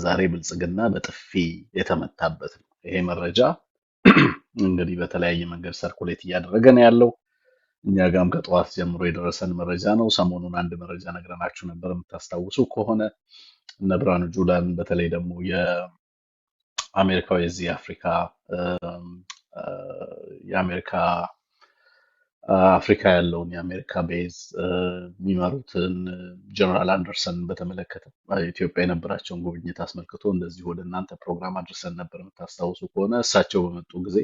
ዛሬ ብልጽግና በጥፊ የተመታበት ነው። ይሄ መረጃ እንግዲህ በተለያየ መንገድ ሰርኩሌት እያደረገ ነው ያለው። እኛ ጋም ከጠዋት ጀምሮ የደረሰን መረጃ ነው። ሰሞኑን አንድ መረጃ ነግረናችሁ ነበር የምታስታውሱ ከሆነ እነ ብርሃኑ ጁላን በተለይ ደግሞ የአሜሪካው የዚህ የአፍሪካ የአሜሪካ አፍሪካ ያለውን የአሜሪካ ቤዝ የሚመሩትን ጀነራል አንደርሰን በተመለከተ ኢትዮጵያ የነበራቸውን ጉብኝት አስመልክቶ እንደዚህ ወደ እናንተ ፕሮግራም አድርሰን ነበር የምታስታውሱ ከሆነ እሳቸው በመጡ ጊዜ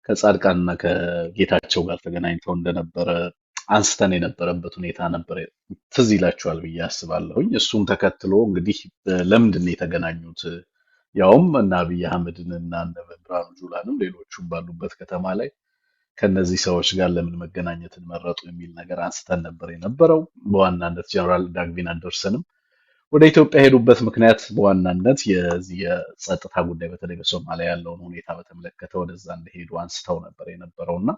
ከጻድቃንና ከጌታቸው ጋር ተገናኝተው እንደነበረ አንስተን የነበረበት ሁኔታ ነበር። ትዝ ይላችኋል ብዬ አስባለሁኝ። እሱን ተከትሎ እንግዲህ ለምንድን ነው የተገናኙት? ያውም እና አብይ አህመድን እና እነ ብርሃኑ ጁላንም ሌሎቹም ባሉበት ከተማ ላይ ከነዚህ ሰዎች ጋር ለምን መገናኘትን መረጡ የሚል ነገር አንስተን ነበር የነበረው። በዋናነት ጀነራል ዳግቪን አንደርሰንም ወደ ኢትዮጵያ ሄዱበት ምክንያት በዋናነት የዚህ የጸጥታ ጉዳይ በተለይ በሶማሊያ ያለውን ሁኔታ በተመለከተ ወደዛ እንደሄዱ አንስተው ነበር የነበረውና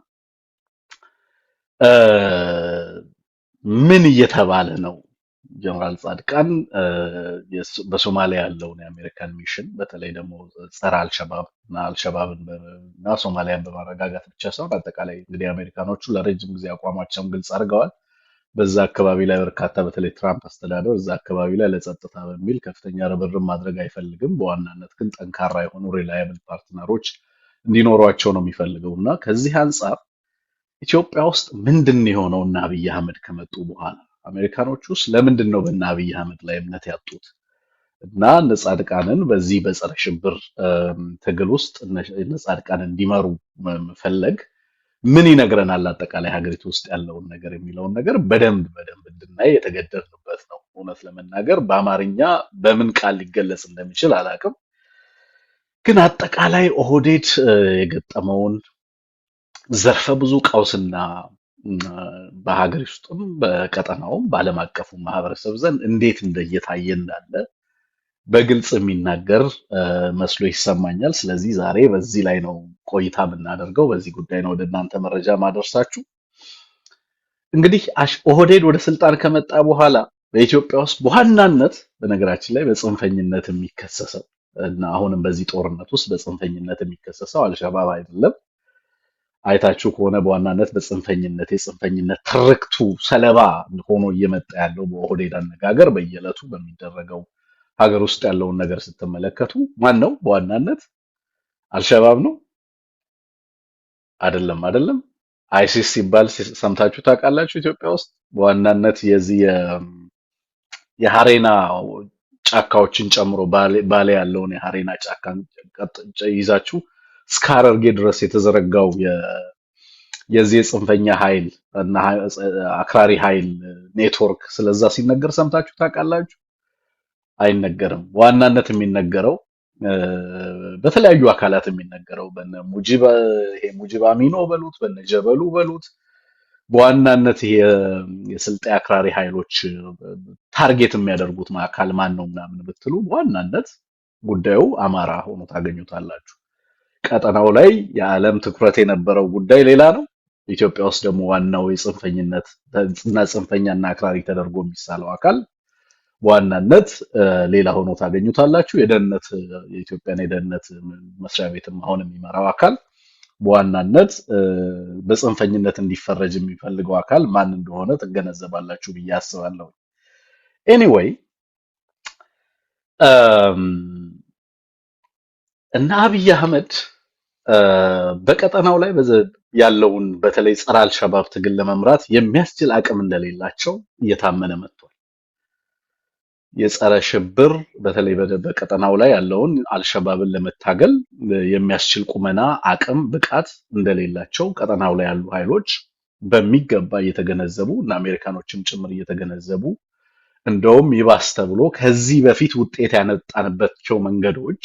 ምን እየተባለ ነው? ጀነራል ጻድቃን በሶማሊያ ያለውን የአሜሪካን ሚሽን በተለይ ደግሞ ጸረ አልሸባብ እና አልሸባብና ሶማሊያን በማረጋጋት ብቻ ሳይሆን አጠቃላይ እንግዲህ አሜሪካኖቹ ለረጅም ጊዜ አቋማቸውን ግልጽ አድርገዋል። በዛ አካባቢ ላይ በርካታ በተለይ ትራምፕ አስተዳደር እዛ አካባቢ ላይ ለጸጥታ በሚል ከፍተኛ ርብርብ ማድረግ አይፈልግም። በዋናነት ግን ጠንካራ የሆኑ ሪላያብል ፓርትነሮች እንዲኖሯቸው ነው የሚፈልገው እና ከዚህ አንጻር ኢትዮጵያ ውስጥ ምንድን ነው የሆነው? እና አብይ አህመድ ከመጡ በኋላ አሜሪካኖች ውስጥ ለምንድን ነው በእነ አብይ አህመድ ላይ እምነት ያጡት? እና እነ ጻድቃንን በዚህ በጸረ ሽብር ትግል ውስጥ እነ ጻድቃን እንዲመሩ መፈለግ ምን ይነግረናል? አጠቃላይ ሀገሪቱ ውስጥ ያለውን ነገር የሚለውን ነገር በደንብ እንድናይ የተገደድንበት ነው። እውነት ለመናገር በአማርኛ በምን ቃል ሊገለጽ እንደሚችል አላውቅም። ግን አጠቃላይ ኦህዴድ የገጠመውን ዘርፈ ብዙ ቀውስና በሀገር ውስጥም በቀጠናውም በዓለም አቀፉ ማህበረሰብ ዘንድ እንዴት እንደየታየ እንዳለ በግልጽ የሚናገር መስሎ ይሰማኛል። ስለዚህ ዛሬ በዚህ ላይ ነው ቆይታ የምናደርገው። በዚህ ጉዳይ ነው ወደ እናንተ መረጃ ማደርሳችሁ። እንግዲህ ኦህዴድ ወደ ስልጣን ከመጣ በኋላ በኢትዮጵያ ውስጥ በዋናነት በነገራችን ላይ በጽንፈኝነት የሚከሰሰው እና አሁንም በዚህ ጦርነት ውስጥ በጽንፈኝነት የሚከሰሰው አልሸባብ አይደለም። አይታችሁ ከሆነ በዋናነት በጽንፈኝነት የጽንፈኝነት ትርክቱ ሰለባ ሆኖ እየመጣ ያለው በኦህዴድ አነጋገር በየዕለቱ በሚደረገው ሀገር ውስጥ ያለውን ነገር ስትመለከቱ ማን ነው በዋናነት? አልሸባብ ነው? አይደለም። አይሲስ ሲባል ሰምታችሁ ታውቃላችሁ? ኢትዮጵያ ውስጥ በዋናነት የዚህ የሀሬና ጫካዎችን ጨምሮ ባሌ ያለውን የሀሬና ጫካን ይዛችሁ እስከ ሐረርጌ ድረስ የተዘረጋው የዚህ የጽንፈኛ ኃይል እና አክራሪ ኃይል ኔትወርክ ስለዛ ሲነገር ሰምታችሁ ታውቃላችሁ? አይነገርም። በዋናነት የሚነገረው በተለያዩ አካላት የሚነገረው በነ ሙጂብ አሚኖ በሉት በነ ጀበሉ በሉት በዋናነት ይሄ የስልጤ አክራሪ ኃይሎች ታርጌት የሚያደርጉት አካል ማን ነው ምናምን ብትሉ በዋናነት ጉዳዩ አማራ ሆኖ ታገኙታላችሁ። ቀጠናው ላይ የዓለም ትኩረት የነበረው ጉዳይ ሌላ ነው። ኢትዮጵያ ውስጥ ደግሞ ዋናው የጽንፈኝነት እና ጽንፈኛና አክራሪ ተደርጎ የሚሳለው አካል በዋናነት ሌላ ሆኖ ታገኙታላችሁ። የኢትዮጵያን የደህንነት መስሪያ ቤትም አሁን የሚመራው አካል በዋናነት በጽንፈኝነት እንዲፈረጅ የሚፈልገው አካል ማን እንደሆነ ትገነዘባላችሁ ብዬ አስባለሁ። ኤኒዌይ እና አብይ አህመድ በቀጠናው ላይ ያለውን በተለይ ጸረ አልሸባብ ትግል ለመምራት የሚያስችል አቅም እንደሌላቸው እየታመነ መጥቷል። የጸረ ሽብር በተለይ በቀጠናው ላይ ያለውን አልሸባብን ለመታገል የሚያስችል ቁመና፣ አቅም፣ ብቃት እንደሌላቸው ቀጠናው ላይ ያሉ ኃይሎች በሚገባ እየተገነዘቡ እና አሜሪካኖችም ጭምር እየተገነዘቡ እንደውም ይባስ ተብሎ ከዚህ በፊት ውጤት ያነጣንባቸው መንገዶች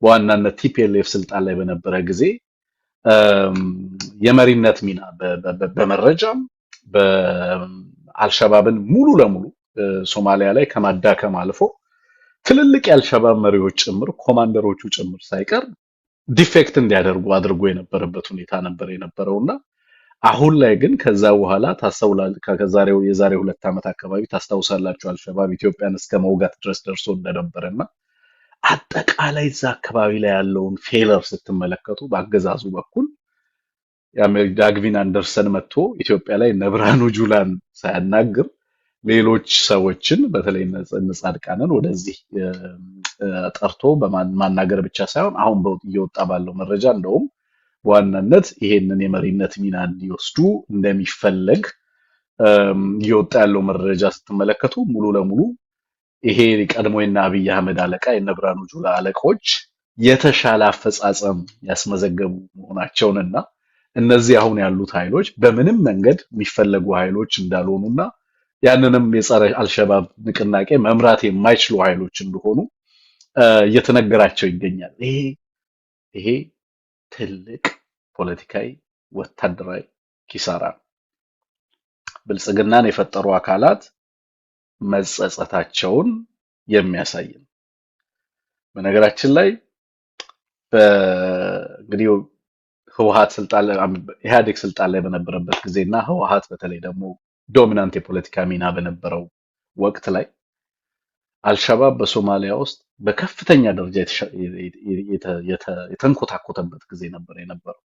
በዋናነት ቲፒኤልኤፍ ስልጣን ላይ በነበረ ጊዜ የመሪነት ሚና በመረጃም በአልሸባብን ሙሉ ለሙሉ ሶማሊያ ላይ ከማዳከም አልፎ ትልልቅ የአልሸባብ መሪዎች ጭምር ኮማንደሮቹ ጭምር ሳይቀር ዲፌክት እንዲያደርጉ አድርጎ የነበረበት ሁኔታ ነበር የነበረውና አሁን ላይ ግን ከዛ በኋላ የዛሬ 2 ዓመት አካባቢ ታስታውሳላችሁ አልሸባብ ኢትዮጵያን እስከ መውጋት ድረስ ደርሶ እንደነበረና አጠቃላይ እዛ አካባቢ ላይ ያለውን ፌለር ስትመለከቱ በአገዛዙ በኩል ዳግቪን አንደርሰን መጥቶ ኢትዮጵያ ላይ እነ ብርሃኑ ጁላን ሳያናግር ሌሎች ሰዎችን በተለይ እነ ጻድቃንን ወደዚህ ጠርቶ ማናገር ብቻ ሳይሆን አሁን እየወጣ ባለው መረጃ እንደውም በዋናነት ይሄንን የመሪነት ሚና እንዲወስዱ እንደሚፈለግ እየወጣ ያለው መረጃ ስትመለከቱ ሙሉ ለሙሉ ይሄ ቀድሞ የነ አብይ አህመድ አለቃ የነ ብርሃኑ ጁላ አለቆች የተሻለ አፈጻጸም ያስመዘገቡ መሆናቸውንና እነዚህ አሁን ያሉት ኃይሎች በምንም መንገድ የሚፈለጉ ኃይሎች እንዳልሆኑና ያንንም የጸረ አልሸባብ ንቅናቄ መምራት የማይችሉ ኃይሎች እንደሆኑ እየተነገራቸው ይገኛል። ይሄ ትልቅ ፖለቲካዊ ወታደራዊ ኪሳራ ነው። ብልጽግናን የፈጠሩ አካላት መጸጸታቸውን የሚያሳይ ነው። በነገራችን ላይ እንግዲህ ህወሓት ኢህአዴግ ስልጣን ላይ በነበረበት ጊዜና ህወሓት በተለይ ደግሞ ዶሚናንት የፖለቲካ ሚና በነበረው ወቅት ላይ አልሸባብ በሶማሊያ ውስጥ በከፍተኛ ደረጃ የተንኮታኮተበት ጊዜ ነበር የነበረው።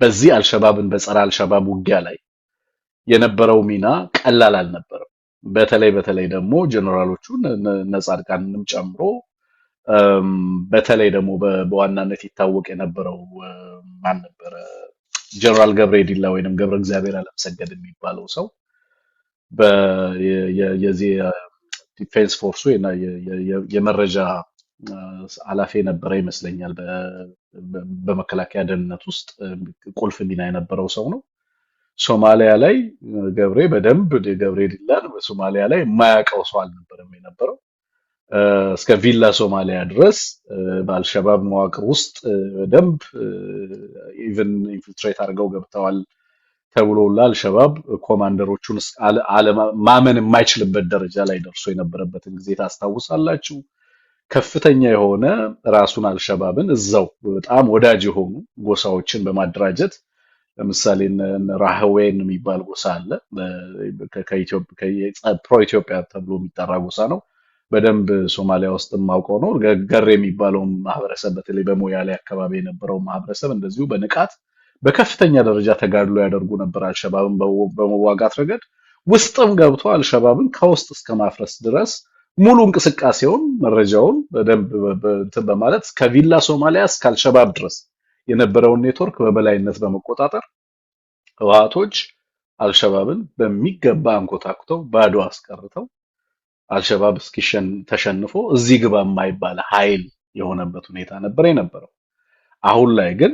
በዚህ አልሸባብን በጸረ አልሸባብ ውጊያ ላይ የነበረው ሚና ቀላል አልነበረም። በተለይ ደግሞ ጀነራሎቹ ነጻድቃንንም ጨምሮ በተለይ ደግሞ በዋናነት ይታወቅ የነበረው ማን ነበረ? ጀነራል ገብረ ዲላ ወይንም ገብረ እግዚአብሔር አለምሰገድ የሚባለው ሰው የዚህ ዲፌንስ ፎርሱ የመረጃ ኃላፊ የነበረ ይመስለኛል። በመከላከያ ደህንነት ውስጥ ቁልፍ ሚና የነበረው ሰው ነው። ሶማሊያ ላይ ገብሬ ዲላን በሶማሊያ ላይ የማያውቀው ሰው አልነበረም የነበረው። እስከ ቪላ ሶማሊያ ድረስ በአልሸባብ መዋቅር ውስጥ በደንብ ኢቭን ኢንፊልትሬት አድርገው ገብተዋል ተብሎ አልሸባብ ኮማንደሮቹን ማመን የማይችልበት ደረጃ ላይ ደርሶ የነበረበትን ጊዜ ታስታውሳላችሁ። ከፍተኛ የሆነ ራሱን አልሸባብን እዛው በጣም ወዳጅ የሆኑ ጎሳዎችን በማደራጀት ለምሳሌ ራህዌን የሚባል ጎሳ አለ። ፕሮ ኢትዮጵያ ተብሎ የሚጠራ ጎሳ ነው። በደንብ ሶማሊያ ውስጥ የማውቀው ነው። ገሬ የሚባለው ማህበረሰብ በተለይ በሞያሌ አካባቢ የነበረው ማህበረሰብ እንደዚሁ በንቃት በከፍተኛ ደረጃ ተጋድሎ ያደርጉ ነበር። አልሸባብን በመዋጋት ረገድ ውስጥም ገብቶ አልሸባብን ከውስጥ እስከ ማፍረስ ድረስ ሙሉ እንቅስቃሴውን መረጃውን በደንብ በማለት ከቪላ ሶማሊያ እስከ አልሸባብ ድረስ የነበረውን ኔትወርክ በበላይነት በመቆጣጠር ህወሓቶች አልሸባብን በሚገባ አንኮታኩተው ባዶ አስቀርተው አልሸባብ ተሸንፎ እዚህ ግባ የማይባል ኃይል የሆነበት ሁኔታ ነበር የነበረው። አሁን ላይ ግን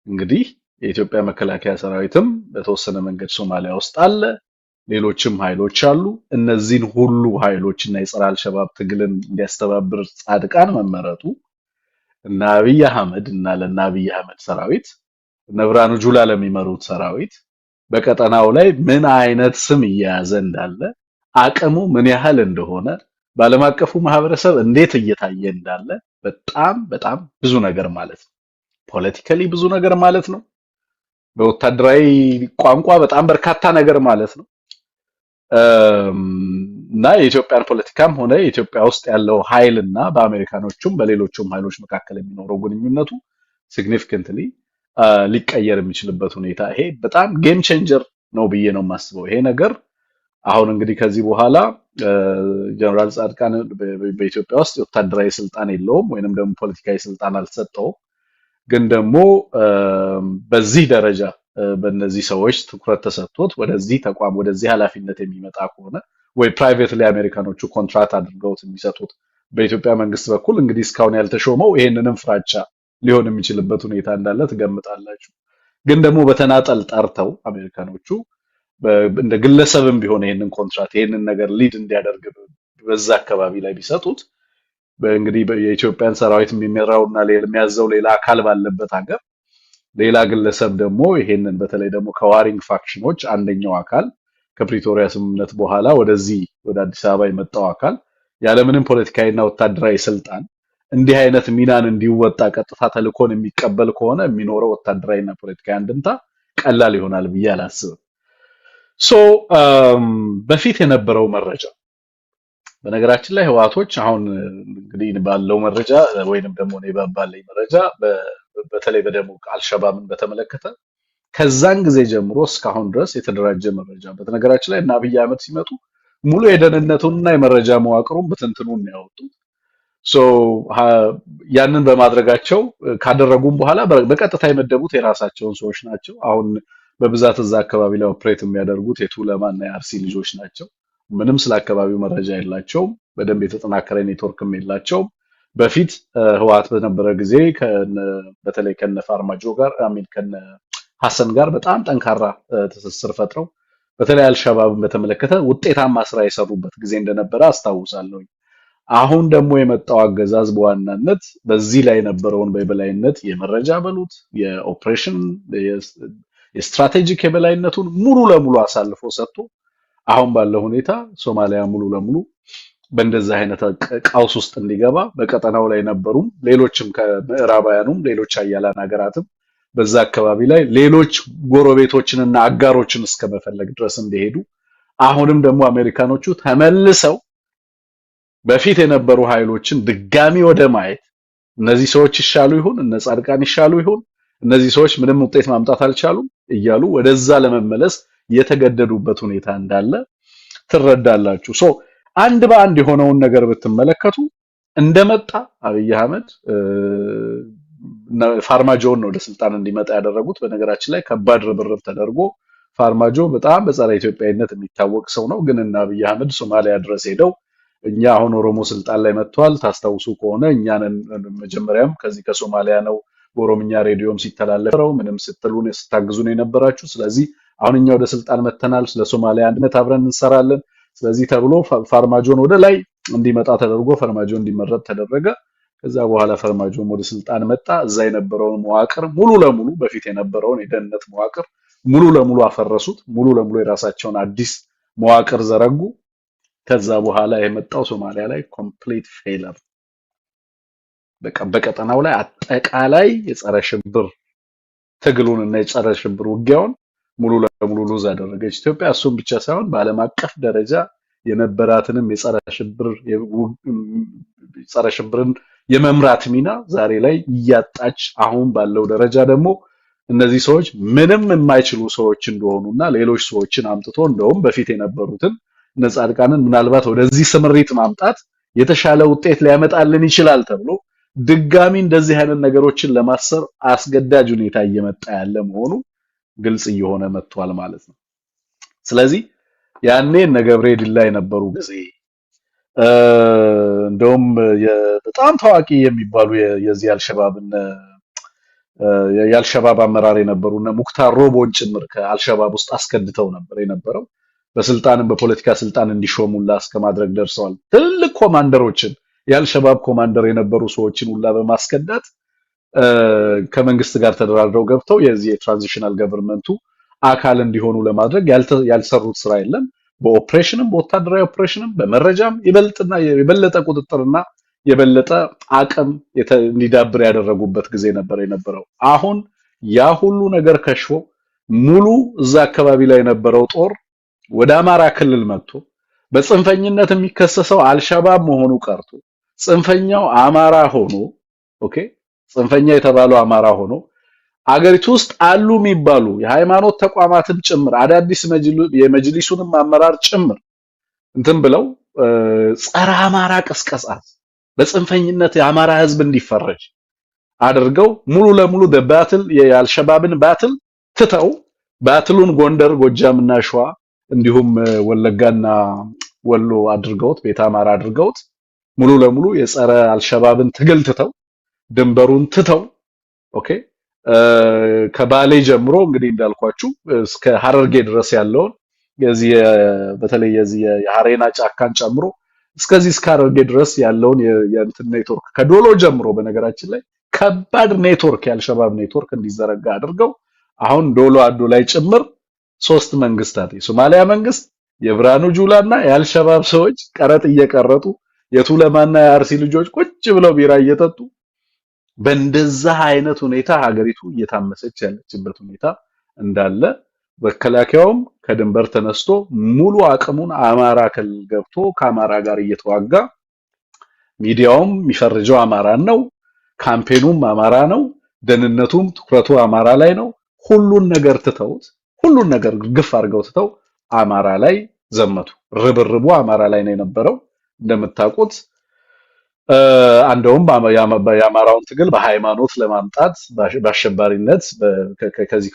እንግዲህ የኢትዮጵያ መከላከያ ሰራዊትም በተወሰነ መንገድ ሶማሊያ ውስጥ አለ፣ ሌሎችም ኃይሎች አሉ። እነዚህን ሁሉ ኃይሎች እና የጸረ አልሸባብ ትግልን እንዲያስተባብር ጻድቃን መመረጡ እና አብይ አህመድ እና ለአብይ አህመድ ሰራዊት እነ ብርሃኑ ጁላ ለሚመሩት ሰራዊት በቀጠናው ላይ ምን አይነት ስም እየያዘ እንዳለ አቅሙ ምን ያህል እንደሆነ በዓለም አቀፉ ማህበረሰብ እንዴት እየታየ እንዳለ በጣም በጣም ብዙ ነገር ማለት ነው። ፖለቲካሊ ብዙ ነገር ማለት ነው። በወታደራዊ ቋንቋ በጣም በርካታ ነገር ማለት ነው። እና የኢትዮጵያን ፖለቲካም ሆነ የኢትዮጵያ ውስጥ ያለው ኃይልና በአሜሪካኖቹም በሌሎችም ኃይሎች መካከል የሚኖረው ግንኙነቱ ሲግኒፊካንትሊ ሊቀየር የሚችልበት ሁኔታ ይሄ በጣም ጌም ቼንጀር ነው ብዬ ነው የማስበው። ይሄ ነገር አሁን እንግዲህ ከዚህ በኋላ ጀነራል ጻድቃን በኢትዮጵያ ውስጥ ወታደራዊ ስልጣን የለውም ወይንም ደግሞ ፖለቲካዊ ስልጣን አልተሰጠውም። ግን ደግሞ በዚህ ደረጃ በእነዚህ ሰዎች ትኩረት ተሰጥቶት ወደዚህ ተቋም ወደዚህ ኃላፊነት የሚመጣ ከሆነ ወይ ፕራይቬትሊ አሜሪካኖቹ ኮንትራክት አድርገውት የሚሰጡት በኢትዮጵያ መንግስት በኩል እንግዲህ እስካሁን ያልተሾመው ይሄንንም ፍራቻ ሊሆን የሚችልበት ሁኔታ እንዳለ ትገምታላችሁ። ግን ደግሞ በተናጠል ጠርተው አሜሪካኖቹ እንደ ግለሰብም ቢሆን ይሄንን ኮንትራክት ይሄንን ነገር ሊድ እንዲያደርግ በዛ አካባቢ ላይ ቢሰጡት በእንግዲህ የኢትዮጵያን ሰራዊት የሚመራውና የሚያዘው ሌላ አካል ባለበት ሀገር ሌላ ግለሰብ ደግሞ ይሄንን በተለይ ደግሞ ከዋሪንግ ፋክሽኖች አንደኛው አካል ከፕሪቶሪያ ስምምነት በኋላ ወደ አዲስ አበባ የመጣው አካል ያለምንም ፖለቲካዊና ወታደራዊ ስልጣን እንዲህ አይነት ሚናን እንዲወጣ ቀጥታ ተልኮን የሚቀበል ከሆነ የሚኖረው ወታደራዊና ፖለቲካዊ አንድምታ ቀላል ይሆናል ብዬ አላስብም። በፊት የነበረው መረጃ በነገራችን ላይ ህዋቶች አሁን እንግዲህ ባለው መረጃ ወይንም ደግሞ እኔ ባለኝ መረጃ በተለይ በደቡብ አልሸባብን በተመለከተ ከዛን ጊዜ ጀምሮ እስካሁን ድረስ የተደራጀ መረጃ በነገራችን ላይ እና አብይ አህመድ ሲመጡ ሙሉ የደህንነቱንና የመረጃ መዋቅሩን በትንትኑን ነው ያወጡት። ሶ ያንን በማድረጋቸው ካደረጉም በኋላ በቀጥታ የመደቡት የራሳቸውን ሰዎች ናቸው። አሁን በብዛት እዛ አካባቢ ላይ ኦፕሬት የሚያደርጉት የቱለማና የአርሲ ልጆች ናቸው። ምንም ስለ አካባቢው መረጃ የላቸውም። በደንብ የተጠናከረ ኔትወርክም የላቸውም። በፊት ህወሓት በነበረ ጊዜ በተለይ ከነ ፋርማጆ ጋር አሚን ከነ ሐሰን ጋር በጣም ጠንካራ ትስስር ፈጥረው በተለይ አልሸባብን በተመለከተ ውጤታማ ስራ የሰሩበት ጊዜ እንደነበረ አስታውሳለሁ። አሁን ደግሞ የመጣው አገዛዝ በዋናነት በዚህ ላይ የነበረውን በበላይነት የመረጃ በሉት የኦፕሬሽን የስትራቴጂክ የበላይነቱን ሙሉ ለሙሉ አሳልፎ ሰጥቶ አሁን ባለው ሁኔታ ሶማሊያ ሙሉ ለሙሉ በእንደዚህ አይነት ቀውስ ውስጥ እንዲገባ በቀጠናው ላይ ነበሩም ሌሎችም ከምዕራባውያኑም ሌሎች አያላን ሀገራትም በዛ አካባቢ ላይ ሌሎች ጎረቤቶችንና አጋሮችን እስከመፈለግ ድረስ እንደሄዱ አሁንም ደግሞ አሜሪካኖቹ ተመልሰው በፊት የነበሩ ኃይሎችን ድጋሚ ወደ ማየት እነዚህ ሰዎች ይሻሉ ይሁን እነ ጻድቃን ይሻሉ ይሁን እነዚህ ሰዎች ምንም ውጤት ማምጣት አልቻሉም እያሉ ወደዛ ለመመለስ የተገደዱበት ሁኔታ እንዳለ ትረዳላችሁ። ሶ አንድ በአንድ የሆነውን ነገር ብትመለከቱ እንደመጣ አብይ አህመድ ፋርማጆን ነው ወደ ስልጣን እንዲመጣ ያደረጉት። በነገራችን ላይ ከባድ ርብርብ ተደርጎ ፋርማጆ በጣም በጸረ ኢትዮጵያዊነት የሚታወቅ ሰው ነው። ግን እና አብይ አህመድ ሶማሊያ ድረስ ሄደው እኛ አሁን ኦሮሞ ስልጣን ላይ መጥቷል ታስታውሱ ከሆነ እኛን መጀመሪያም ከዚህ ከሶማሊያ ነው በኦሮምኛ ሬዲዮም ሲተላለፈው ምንም ስትሉን ስታግዙን የነበራችሁ ስለዚህ አሁን እኛ ወደ ስልጣን መተናል ስለ ሶማሊያ አንድነት አብረን እንሰራለን ስለዚህ ተብሎ ፋርማጆን ወደ ላይ እንዲመጣ ተደርጎ ፋርማጆ እንዲመረጥ ተደረገ። ከዛ በኋላ ፋርማጆም ወደ ስልጣን መጣ። እዛ የነበረውን መዋቅር ሙሉ ለሙሉ በፊት የነበረውን የደህንነት መዋቅር ሙሉ ለሙሉ አፈረሱት። ሙሉ ለሙሉ የራሳቸውን አዲስ መዋቅር ዘረጉ። ከዛ በኋላ የመጣው ሶማሊያ ላይ ኮምፕሊት ፌለር በቀጠናው ላይ አጠቃላይ የጸረ ሽብር ትግሉን እና የጸረ ሽብር ውጊያውን ሙሉ ለሙሉ ሉዝ አደረገች ኢትዮጵያ። እሱም ብቻ ሳይሆን በዓለም አቀፍ ደረጃ የነበራትንም የጸረ ሽብርን የመምራት ሚና ዛሬ ላይ እያጣች አሁን ባለው ደረጃ ደግሞ እነዚህ ሰዎች ምንም የማይችሉ ሰዎች እንደሆኑና ሌሎች ሰዎችን አምጥቶ እንደውም በፊት የነበሩትን ነጻድቃንን ምናልባት ወደዚህ ስምሪት ማምጣት የተሻለ ውጤት ሊያመጣልን ይችላል ተብሎ ድጋሚ እንደዚህ አይነት ነገሮችን ለማሰር አስገዳጅ ሁኔታ እየመጣ ያለ መሆኑ ግልጽ እየሆነ መጥቷል ማለት ነው። ስለዚህ ያኔ እነ ገብርኤል ላይ የነበሩ ጊዜ እንደውም በጣም ታዋቂ የሚባሉ የዚህ የአልሸባብ አመራር የነበሩና ሙክታር ሮቦን ጭምር ከአልሸባብ ውስጥ አስከድተው ነበር የነበረው። በስልጣንም በፖለቲካ ስልጣን እንዲሾሙላ እስከማድረግ ደርሰዋል። ትልቅ ኮማንደሮችን የአልሸባብ ኮማንደር የነበሩ ሰዎችን ሁላ በማስከዳት ከመንግስት ጋር ተደራድረው ገብተው የዚህ የትራንዚሽናል ገቨርንመንቱ አካል እንዲሆኑ ለማድረግ ያልሰሩት ስራ የለም። በኦፕሬሽንም በወታደራዊ ኦፕሬሽንም በመረጃም የበለጠ ቁጥጥርና የበለጠ አቅም እንዲዳብር ያደረጉበት ጊዜ ነበር የነበረው። አሁን ያ ሁሉ ነገር ከሽፎ ሙሉ እዛ አካባቢ ላይ የነበረው ጦር ወደ አማራ ክልል መጥቶ በጽንፈኝነት የሚከሰሰው አልሸባብ መሆኑ ቀርቶ ጽንፈኛው አማራ ሆኖ ጽንፈኛ የተባለው አማራ ሆኖ አገሪቱ ውስጥ አሉ የሚባሉ የሃይማኖት ተቋማትም ጭምር አዳዲስ የመጅሊሱንም አመራር ጭምር እንትን ብለው ጸረ አማራ ቀስቀሳ በጽንፈኝነት የአማራ ህዝብ እንዲፈረጅ አድርገው ሙሉ ለሙሉ በባትል የአልሸባብን ባትል ትተው ባትሉን ጎንደር ጎጃምና ሸዋ እንዲሁም ወለጋና ወሎ አድርገውት ቤተ አማራ አድርገውት ሙሉ ለሙሉ የጸረ አልሸባብን ትግል ትተው ድንበሩን ትተው ከባሌ ጀምሮ እንግዲህ እንዳልኳችሁ እስከ ሐረርጌ ድረስ ያለውን የዚህ በተለይ የዚህ የሐሬና ጫካን ጨምሮ እስከዚህ እስከ ሐረርጌ ድረስ ያለውን የእንትን ኔትወርክ ከዶሎ ጀምሮ በነገራችን ላይ ከባድ ኔትወርክ የአልሸባብ ኔትወርክ እንዲዘረጋ አድርገው አሁን ዶሎ አዶ ላይ ጭምር ሶስት መንግስታት የሶማሊያ መንግስት የብራኑ ጁላና የአልሸባብ ሰዎች ቀረጥ እየቀረጡ የቱለማና የአርሲ ልጆች ቁጭ ብለው ቢራ እየጠጡ በእንደዛ አይነት ሁኔታ ሀገሪቱ እየታመሰች ያለችበት ሁኔታ እንዳለ መከላከያውም ከድንበር ተነስቶ ሙሉ አቅሙን አማራ ክልል ገብቶ ከአማራ ጋር እየተዋጋ ሚዲያውም የሚፈርጀው አማራን ነው፣ ካምፔኑም አማራ ነው፣ ደህንነቱም ትኩረቱ አማራ ላይ ነው። ሁሉን ነገር ትተውት ሁሉን ነገር ግፍ አድርገው ትተው አማራ ላይ ዘመቱ። ርብርቡ አማራ ላይ ነው የነበረው እንደምታውቁት። እንደውም የአማራውን ትግል በሃይማኖት ለማምጣት በአሸባሪነት ከዚህ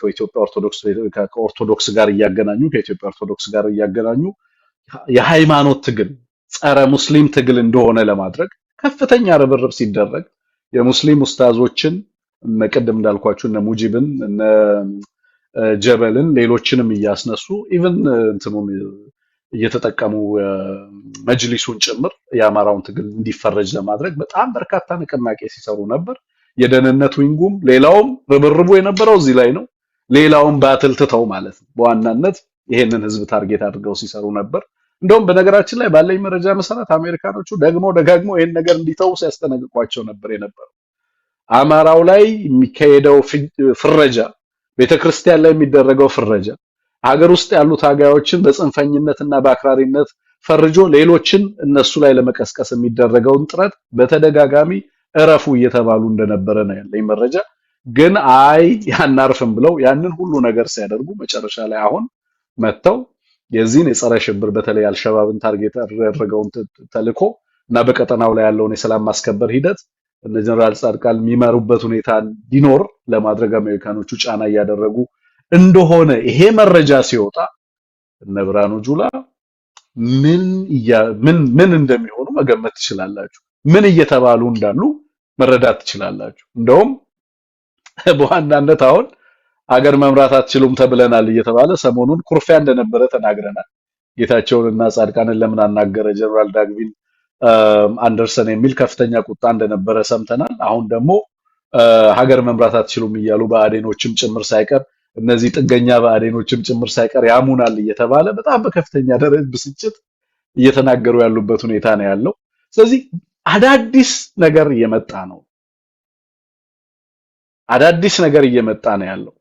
ከኦርቶዶክስ ጋር እያገናኙ ከኢትዮጵያ ኦርቶዶክስ ጋር እያገናኙ የሃይማኖት ትግል ጸረ ሙስሊም ትግል እንደሆነ ለማድረግ ከፍተኛ ርብርብ ሲደረግ የሙስሊም ኡስታዞችን ቅድም እንዳልኳችሁ እነ ሙጂብን እነ ጀበልን ሌሎችንም እያስነሱ ኢቭን እንትኑን እየተጠቀሙ መጅሊሱን ጭምር የአማራውን ትግል እንዲፈረጅ ለማድረግ በጣም በርካታ ንቅናቄ ሲሰሩ ነበር። የደህንነት ዊንጉም ሌላውም ርብርቡ የነበረው እዚህ ላይ ነው። ሌላውም ባትል ትተው ማለት ነው በዋናነት ይሄንን ህዝብ ታርጌት አድርገው ሲሰሩ ነበር። እንደውም በነገራችን ላይ ባለኝ መረጃ መሰረት አሜሪካኖቹ ደጋግሞ ይሄን ነገር እንዲተው ሲያስጠነቅቋቸው ነበር የነበረው። አማራው ላይ የሚካሄደው ፍረጃ፣ ቤተክርስቲያን ላይ የሚደረገው ፍረጃ፣ ሀገር ውስጥ ያሉ ታጋዮችን በጽንፈኝነትና በአክራሪነት ፈርጆ ሌሎችን እነሱ ላይ ለመቀስቀስ የሚደረገውን ጥረት በተደጋጋሚ እረፉ እየተባሉ እንደነበረ ነው ያለኝ መረጃ። ግን አይ ያናርፍም ብለው ያንን ሁሉ ነገር ሲያደርጉ መጨረሻ ላይ አሁን መተው የዚህን የጸረ ሽብር በተለይ አልሸባብን ታርጌት ያደረገውን ተልዕኮ እና በቀጠናው ላይ ያለውን የሰላም ማስከበር ሂደት እነ ጀነራል ጻድቃን የሚመሩበት ሁኔታ እንዲኖር ለማድረግ አሜሪካኖቹ ጫና እያደረጉ እንደሆነ ይሄ መረጃ ሲወጣ እነ ብርሃኑ ጁላ ምን እንደሚሆኑ መገመት ትችላላችሁ። ምን እየተባሉ እንዳሉ መረዳት ትችላላችሁ። እንደውም በዋናነት አሁን አገር መምራት አትችሉም ተብለናል እየተባለ ሰሞኑን ኩርፊያ እንደነበረ ተናግረናል። ጌታቸውንና ጻድቃንን ለምን አናገረ ጀነራል ዳግቪን አንደርሰን የሚል ከፍተኛ ቁጣ እንደነበረ ሰምተናል። አሁን ደግሞ ሀገር መምራት አትችሉም እያሉ በአዴኖችም ጭምር ሳይቀር እነዚህ ጥገኛ በአዴኖችም ጭምር ሳይቀር ያሙናል እየተባለ በጣም በከፍተኛ ደረጃ ብስጭት እየተናገሩ ያሉበት ሁኔታ ነው ያለው። ስለዚህ አዳዲስ ነገር እየመጣ ነው። አዳዲስ ነገር እየመጣ ነው ያለው።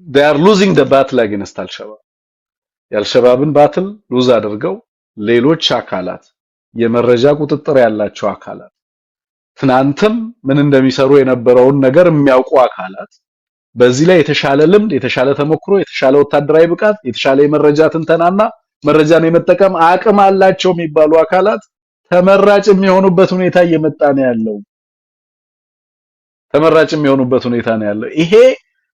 they are losing the battle against አልሸባብ። የአልሸባብን ባትል ሉዝ አድርገው ሌሎች አካላት የመረጃ ቁጥጥር ያላቸው አካላት ትናንትም ምን እንደሚሰሩ የነበረውን ነገር የሚያውቁ አካላት በዚህ ላይ የተሻለ ልምድ፣ የተሻለ ተሞክሮ፣ የተሻለ ወታደራዊ ብቃት፣ የተሻለ የመረጃ ትንተናና መረጃን የመጠቀም አቅም አላቸው የሚባሉ አካላት ተመራጭ የሚሆኑበት ሁኔታ እየመጣ ነው ያለው። ተመራጭ የሚሆኑበት ሁኔታ ነው ያለው። ይሄ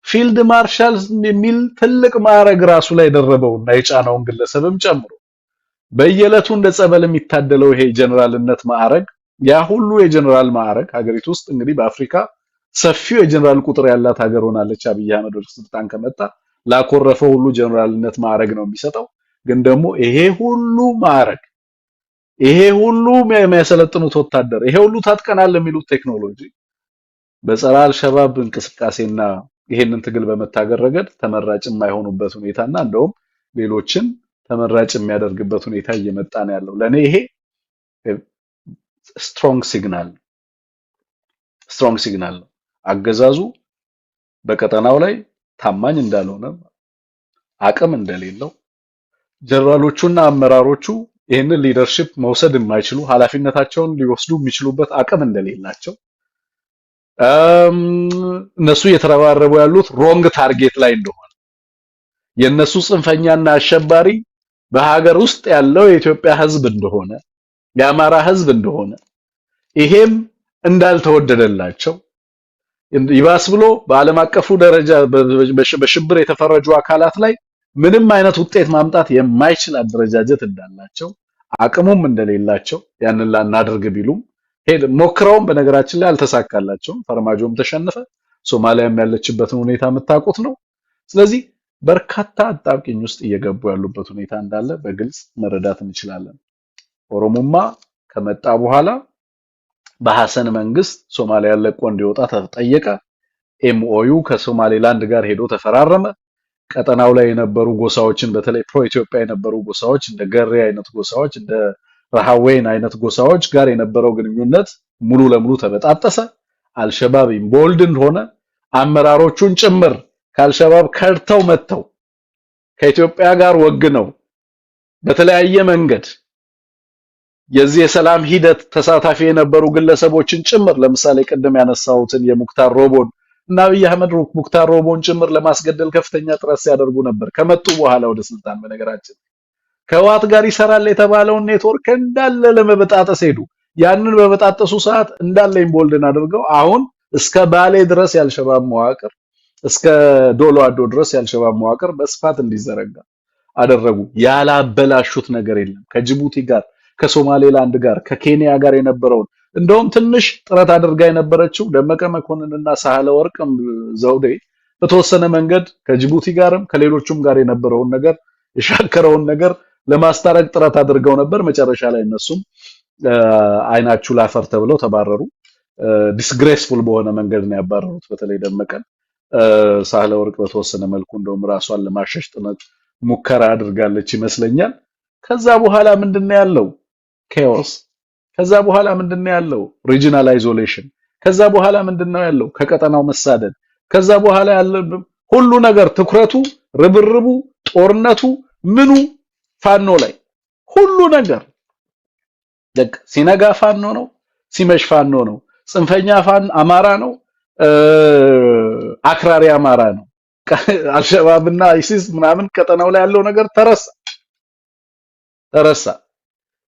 ፊልድ ማርሻል የሚል ትልቅ ማዕረግ ራሱ ላይ ደረበውና የጫናውን ግለሰብም ጨምሮ በየዕለቱ እንደ ጸበል የሚታደለው ይሄ ጀነራልነት ማዕረግ ያ ሁሉ የጀነራል ማዕረግ ሀገሪቱ ውስጥ እንግዲህ በአፍሪካ ሰፊው የጀነራል ቁጥር ያላት ሀገር ሆናለች። አብይ አህመድ ወደ ስልጣን ከመጣ ላኮረፈው ሁሉ ጀነራልነት ማዕረግ ነው የሚሰጠው። ግን ደግሞ ይሄ ሁሉ ማዕረግ ይሄ ሁሉ የሚያሰለጥኑት ወታደር ይሄ ሁሉ ታጥቀናል የሚሉት ቴክኖሎጂ በጸረ አልሸባብ እንቅስቃሴና ይሄንን ትግል በመታገር ረገድ ተመራጭ የማይሆኑበት ሁኔታና እንደውም ሌሎችን ተመራጭ የሚያደርግበት ሁኔታ እየመጣ ነው ያለው። ለኔ ይሄ ስትሮንግ ሲግናል ነው። አገዛዙ በቀጠናው ላይ ታማኝ እንዳልሆነ፣ አቅም እንደሌለው፣ ጀነራሎቹና አመራሮቹ ይሄንን ሊደርሺፕ መውሰድ የማይችሉ ኃላፊነታቸውን ሊወስዱ የሚችሉበት አቅም እንደሌላቸው እነሱ እየተረባረቡ ያሉት ሮንግ ታርጌት ላይ እንደሆነ የነሱ ጽንፈኛና አሸባሪ በሀገር ውስጥ ያለው የኢትዮጵያ ሕዝብ እንደሆነ የአማራ ሕዝብ እንደሆነ ይሄም እንዳልተወደደላቸው ይባስ ብሎ በዓለም አቀፉ ደረጃ በሽብር የተፈረጁ አካላት ላይ ምንም አይነት ውጤት ማምጣት የማይችል አደረጃጀት እንዳላቸው አቅሙም እንደሌላቸው ያንን ላናደርግ ቢሉም ሞክረውም በነገራችን ላይ አልተሳካላቸውም። ፈርማጆም ተሸነፈ። ሶማሊያም ያለችበትን ሁኔታ የምታውቁት ነው። ስለዚህ በርካታ አጣብቂኝ ውስጥ እየገቡ ያሉበት ሁኔታ እንዳለ በግልጽ መረዳት እንችላለን። ኦሮሞማ ከመጣ በኋላ በሐሰን መንግስት ሶማሊያ ለቆ እንዲወጣ ተጠየቀ። ኤምኦዩ ከሶማሌላንድ ጋር ሄዶ ተፈራረመ። ቀጠናው ላይ የነበሩ ጎሳዎችን በተለይ ፕሮ ኢትዮጵያ የነበሩ ጎሳዎች እንደ ገሬ አይነት ጎሳዎች እንደ ረሃዌን አይነት ጎሳዎች ጋር የነበረው ግንኙነት ሙሉ ለሙሉ ተበጣጠሰ። አልሸባብ ኢምቦልድን ሆነ። አመራሮቹን ጭምር ከአልሸባብ ከርተው መጥተው ከኢትዮጵያ ጋር ወግነው በተለያየ መንገድ የዚህ የሰላም ሂደት ተሳታፊ የነበሩ ግለሰቦችን ጭምር ለምሳሌ ቀደም ያነሳሁትን የሙክታር ሮቦን እና አብይ አህመድ ሙክታር ሮቦን ጭምር ለማስገደል ከፍተኛ ጥረት ሲያደርጉ ነበር ከመጡ በኋላ ወደ ስልጣን። በነገራችን ከህወሓት ጋር ይሰራል የተባለውን ኔትወርክ እንዳለ ለመበጣጠስ ሄዱ። ያንን በበጣጠሱ ሰዓት እንዳለ ኢምቦልድን አድርገው አሁን እስከ ባሌ ድረስ ያልሸባብ መዋቅር እስከ ዶሎ አዶ ድረስ ያልሸባብ መዋቅር በስፋት እንዲዘረጋ አደረጉ። ያላበላሹት ነገር የለም። ከጅቡቲ ጋር ከሶማሌላንድ ጋር ከኬንያ ጋር የነበረውን እንደውም ትንሽ ጥረት አድርጋ የነበረችው ደመቀ መኮንንና ሳህለ ወርቅም ዘውዴ በተወሰነ መንገድ ከጅቡቲ ጋርም ከሌሎቹም ጋር የነበረውን ነገር የሻከረውን ነገር ለማስታረቅ ጥረት አድርገው ነበር። መጨረሻ ላይ እነሱም አይናችሁ ላፈር ተብለው ተባረሩ። ዲስግሬስፉል በሆነ መንገድ ነው ያባረሩት። በተለይ ደመቀን ሳህለ ወርቅ በተወሰነ መልኩ እንደውም ራሷን ለማሸሽ ጥረት ሙከራ አድርጋለች ይመስለኛል። ከዛ በኋላ ምንድነው ያለው? ኬኦስ። ከዛ በኋላ ምንድነው ያለው? ሪጂናል አይዞሌሽን። ከዛ በኋላ ምንድነው ያለው? ከቀጠናው መሳደድ። ከዛ በኋላ ያለው ሁሉ ነገር ትኩረቱ፣ ርብርቡ፣ ጦርነቱ ምኑ ፋኖ ላይ ሁሉ ነገር ደግ ሲነጋ ፋኖ ነው፣ ሲመሽ ፋኖ ነው። ጽንፈኛ ፋን አማራ ነው፣ አክራሪ አማራ ነው። አልሸባብና አይሲስ ምናምን ቀጠናው ላይ ያለው ነገር ተረሳ።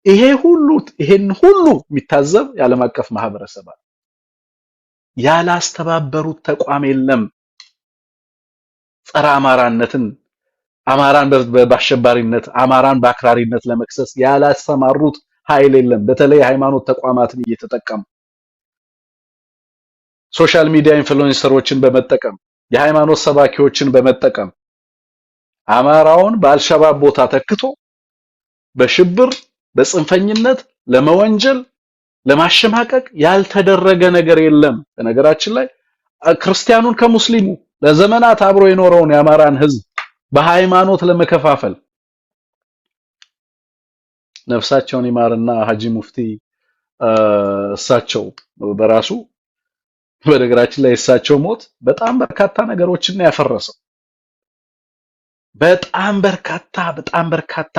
ይሄን ሁሉ የሚታዘብ የዓለም አቀፍ ማህበረሰብ አለ። ያላስተባበሩት ተቋም የለም። ጸረ አማራነትን አማራን በአሸባሪነት አማራን በአክራሪነት ለመክሰስ ያላሰማሩት ኃይል የለም። በተለይ ሃይማኖት ተቋማትን እየተጠቀሙ ሶሻል ሚዲያ ኢንፍሉዌንሰሮችን በመጠቀም የሃይማኖት ሰባኪዎችን በመጠቀም አማራውን በአልሸባብ ቦታ ተክቶ በሽብር በጽንፈኝነት ለመወንጀል ለማሸማቀቅ ያልተደረገ ነገር የለም። በነገራችን ላይ ክርስቲያኑን ከሙስሊሙ ለዘመናት አብሮ የኖረውን የአማራን ህዝብ በሃይማኖት ለመከፋፈል ነፍሳቸውን ይማርና ሐጂ ሙፍቲ እሳቸው በራሱ በነገራችን ላይ እሳቸው ሞት በጣም በርካታ ነገሮችን ያፈረሰው በጣም በርካታ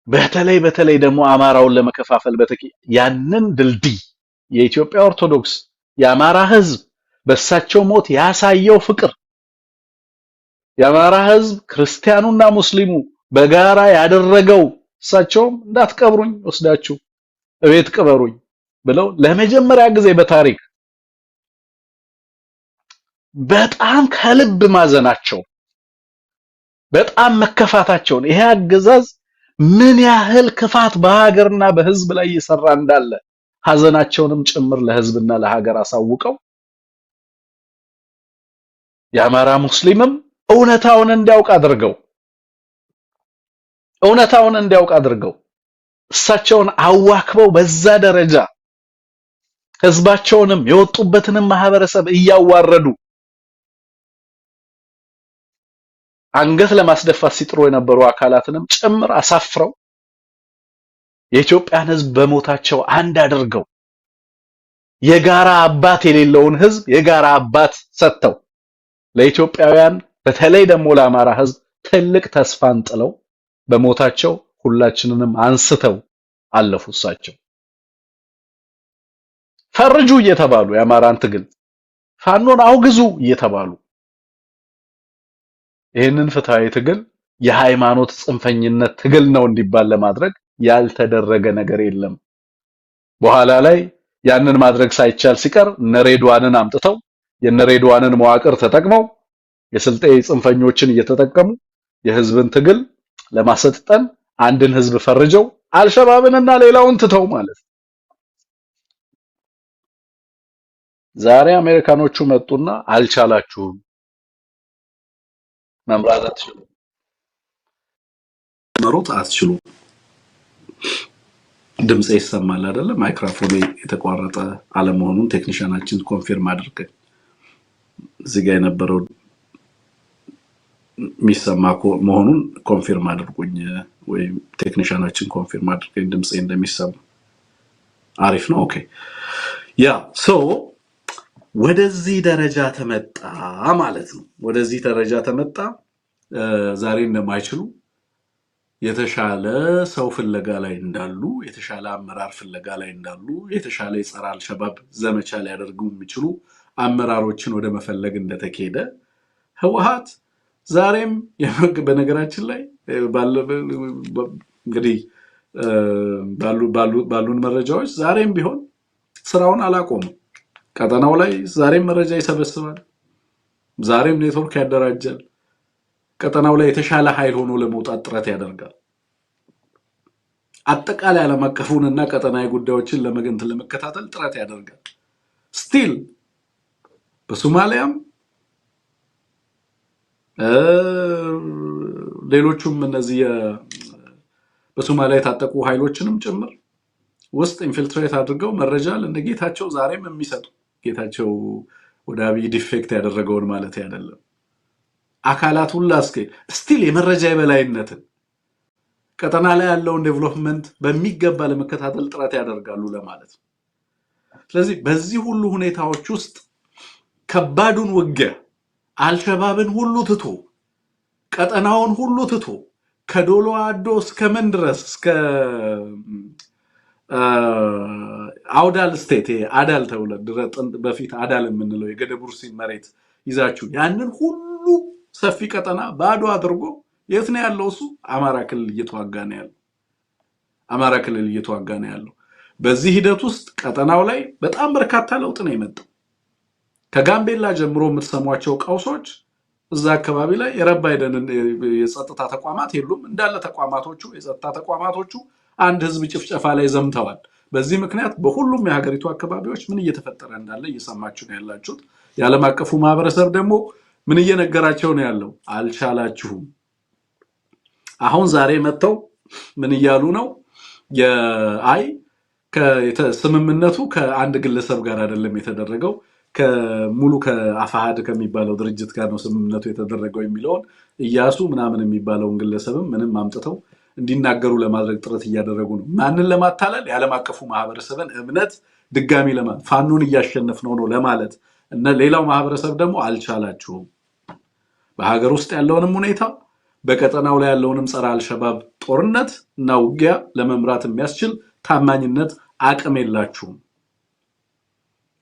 በተለይ ደግሞ አማራውን ለመከፋፈል ያንን ድልድይ የኢትዮጵያ ኦርቶዶክስ የአማራ ህዝብ በእሳቸው ሞት ያሳየው ፍቅር የአማራ ህዝብ ክርስቲያኑና ሙስሊሙ በጋራ ያደረገው እሳቸውም እንዳትቀብሩኝ ወስዳችሁ እቤት ቅበሩኝ ብለው ለመጀመሪያ ጊዜ በታሪክ በጣም ከልብ ማዘናቸው በጣም መከፋታቸውን ይሄ አገዛዝ ምን ያህል ክፋት በሀገርና በህዝብ ላይ እየሰራ እንዳለ ሐዘናቸውንም ጭምር ለህዝብና ለሀገር አሳውቀው የአማራ ሙስሊምም እውነታውን እንዲያውቅ አድርገው እሳቸውን አዋክበው በዛ ደረጃ ህዝባቸውንም የወጡበትንም ማህበረሰብ እያዋረዱ አንገት ለማስደፋት ሲጥሩ የነበሩ አካላትንም ጭምር አሳፍረው የኢትዮጵያን ህዝብ በሞታቸው አንድ አድርገው የጋራ አባት የሌለውን ህዝብ የጋራ አባት ሰጥተው ለኢትዮጵያውያን በተለይ ደግሞ ለአማራ ህዝብ ትልቅ ተስፋን ጥለው በሞታቸው ሁላችንንም አንስተው አለፉ። እሳቸው ፈርጁ እየተባሉ የአማራን ትግል ፋኖን አውግዙ እየተባሉ ይህንን ፍትሃዊ ትግል የሃይማኖት ጽንፈኝነት ትግል ነው እንዲባል ለማድረግ ያልተደረገ ነገር የለም። በኋላ ላይ ያንን ማድረግ ሳይቻል ሲቀር ነሬድዋንን አምጥተው የነሬድዋንን መዋቅር ተጠቅመው የስልጤ ጽንፈኞችን እየተጠቀሙ የህዝብን ትግል ለማሰጥጠን አንድን ህዝብ ፈርጀው አልሸባብንና ሌላውን ትተው ማለት ዛሬ አሜሪካኖቹ መጡና አልቻላችሁም መምራት አትችሉም መሮጥ አትችሉም ድምጽ ይሰማል አይደለ ማይክሮፎን የተቋረጠ አለመሆኑን ቴክኒሻናችን ኮንፊርም አድርገን እዚህ ጋር የነበረው ሚሰማ መሆኑን ኮንፊርም አድርጉኝ ወይ ቴክኒሻናችን ኮንፊርም አድርገኝ ድምጽ እንደሚሰማ አሪፍ ነው ኦኬ ያ ሶ ወደዚህ ደረጃ ተመጣ ማለት ነው። ወደዚህ ደረጃ ተመጣ። ዛሬ እንደማይችሉ የተሻለ ሰው ፍለጋ ላይ እንዳሉ፣ የተሻለ አመራር ፍለጋ ላይ እንዳሉ፣ የተሻለ የጸረ አልሸባብ ዘመቻ ሊያደርጉ የሚችሉ አመራሮችን ወደ መፈለግ እንደተካሄደ ህወሓት ዛሬም በነገራችን ላይ እንግዲህ ባሉን መረጃዎች ዛሬም ቢሆን ስራውን አላቆመም። ቀጠናው ላይ ዛሬም መረጃ ይሰበስባል፣ ዛሬም ኔትወርክ ያደራጃል፣ ቀጠናው ላይ የተሻለ ኃይል ሆኖ ለመውጣት ጥረት ያደርጋል። አጠቃላይ ዓለም አቀፉንና ቀጠናዊ ጉዳዮችን ለመከታተል ጥረት ያደርጋል። ስቲል በሶማሊያም ሌሎቹም እነዚህ በሶማሊያ የታጠቁ ኃይሎችንም ጭምር ውስጥ ኢንፊልትሬት አድርገው መረጃ ለነጌታቸው ዛሬም የሚሰጡ ጌታቸው ወደ አብይ ዲፌክት ያደረገውን ማለት አይደለም አካላት ሁሉ ስቲል የመረጃ የበላይነትን ቀጠና ላይ ያለውን ዴቨሎፕመንት በሚገባ ለመከታተል ጥረት ያደርጋሉ ለማለት ነው። ስለዚህ በዚህ ሁሉ ሁኔታዎች ውስጥ ከባዱን ውጊያ አልሸባብን ሁሉ ትቶ ቀጠናውን ሁሉ ትቶ ከዶሎ አዶ እስከ ምን ድረስ እስከ አውዳል ስቴት አዳል ተብሎ በፊት አዳል የምንለው የገደቡርሲ መሬት ይዛችሁ ያንን ሁሉ ሰፊ ቀጠና ባዶ አድርጎ የት ነው ያለው? እሱ አማራ ክልል እየተዋጋ ነው ያለው። በዚህ ሂደት ውስጥ ቀጠናው ላይ በጣም በርካታ ለውጥ ነው የመጣው። ከጋምቤላ ጀምሮ የምትሰሟቸው ቀውሶች እዛ አካባቢ ላይ የረባይደን የጸጥታ ተቋማት የሉም። እንዳለ የጸጥታ ተቋማቶቹ አንድ ህዝብ ጭፍጨፋ ላይ ዘምተዋል። በዚህ ምክንያት በሁሉም የሀገሪቱ አካባቢዎች ምን እየተፈጠረ እንዳለ እየሰማችሁ ነው ያላችሁት። የዓለም አቀፉ ማህበረሰብ ደግሞ ምን እየነገራቸው ነው ያለው? አልቻላችሁም። አሁን ዛሬ መጥተው ምን እያሉ ነው? ስምምነቱ ከአንድ ግለሰብ ጋር አይደለም የተደረገው ከሙሉ ከአፋሃድ ከሚባለው ድርጅት ጋር ነው ስምምነቱ የተደረገው የሚለውን እያሱ ምናምን የሚባለውን ግለሰብም ምንም አምጥተው እንዲናገሩ ለማድረግ ጥረት እያደረጉ ነው። ማንን ለማታለል? የዓለም አቀፉ ማህበረሰብን እምነት ድጋሚ ፋኖን እያሸነፍነው ነው ለማለት እና ሌላው ማህበረሰብ ደግሞ አልቻላችሁም። በሀገር ውስጥ ያለውንም ሁኔታ በቀጠናው ላይ ያለውንም ጸረ አልሸባብ ጦርነት እና ውጊያ ለመምራት የሚያስችል ታማኝነት አቅም የላችሁም።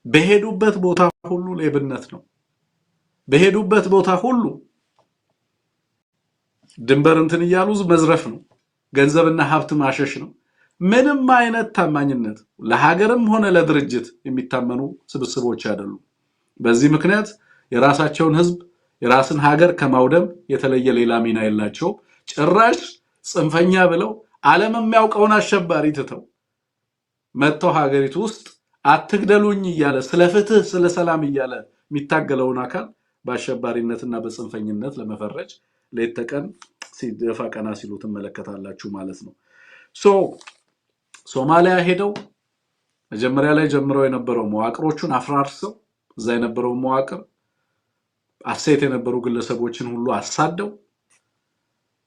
በሄዱበት ቦታ ሁሉ ሌብነት ነው። በሄዱበት ቦታ ሁሉ ድንበር እንትን እያሉ መዝረፍ ነው። ገንዘብና ሀብት ማሸሽ ነው። ምንም አይነት ታማኝነት ለሀገርም ሆነ ለድርጅት የሚታመኑ ስብስቦች አይደሉም። በዚህ ምክንያት የራሳቸውን ህዝብ የራስን ሀገር ከማውደም የተለየ ሌላ ሚና የላቸው። ጭራሽ ጽንፈኛ ብለው ዓለም የሚያውቀውን አሸባሪ ትተው መጥተው ሀገሪቱ ውስጥ አትግደሉኝ እያለ ስለ ፍትህ ስለ ሰላም እያለ የሚታገለውን አካል በአሸባሪነትና በጽንፈኝነት ለመፈረጅ ሌት ተቀን ሲደፋ ቀና ሲሉ ትመለከታላችሁ ማለት ነው። ሶማሊያ ሄደው መጀመሪያ ላይ ጀምረው የነበረው መዋቅሮቹን አፍራርሰው እዛ የነበረው መዋቅር አሴት የነበሩ ግለሰቦችን ሁሉ አሳደው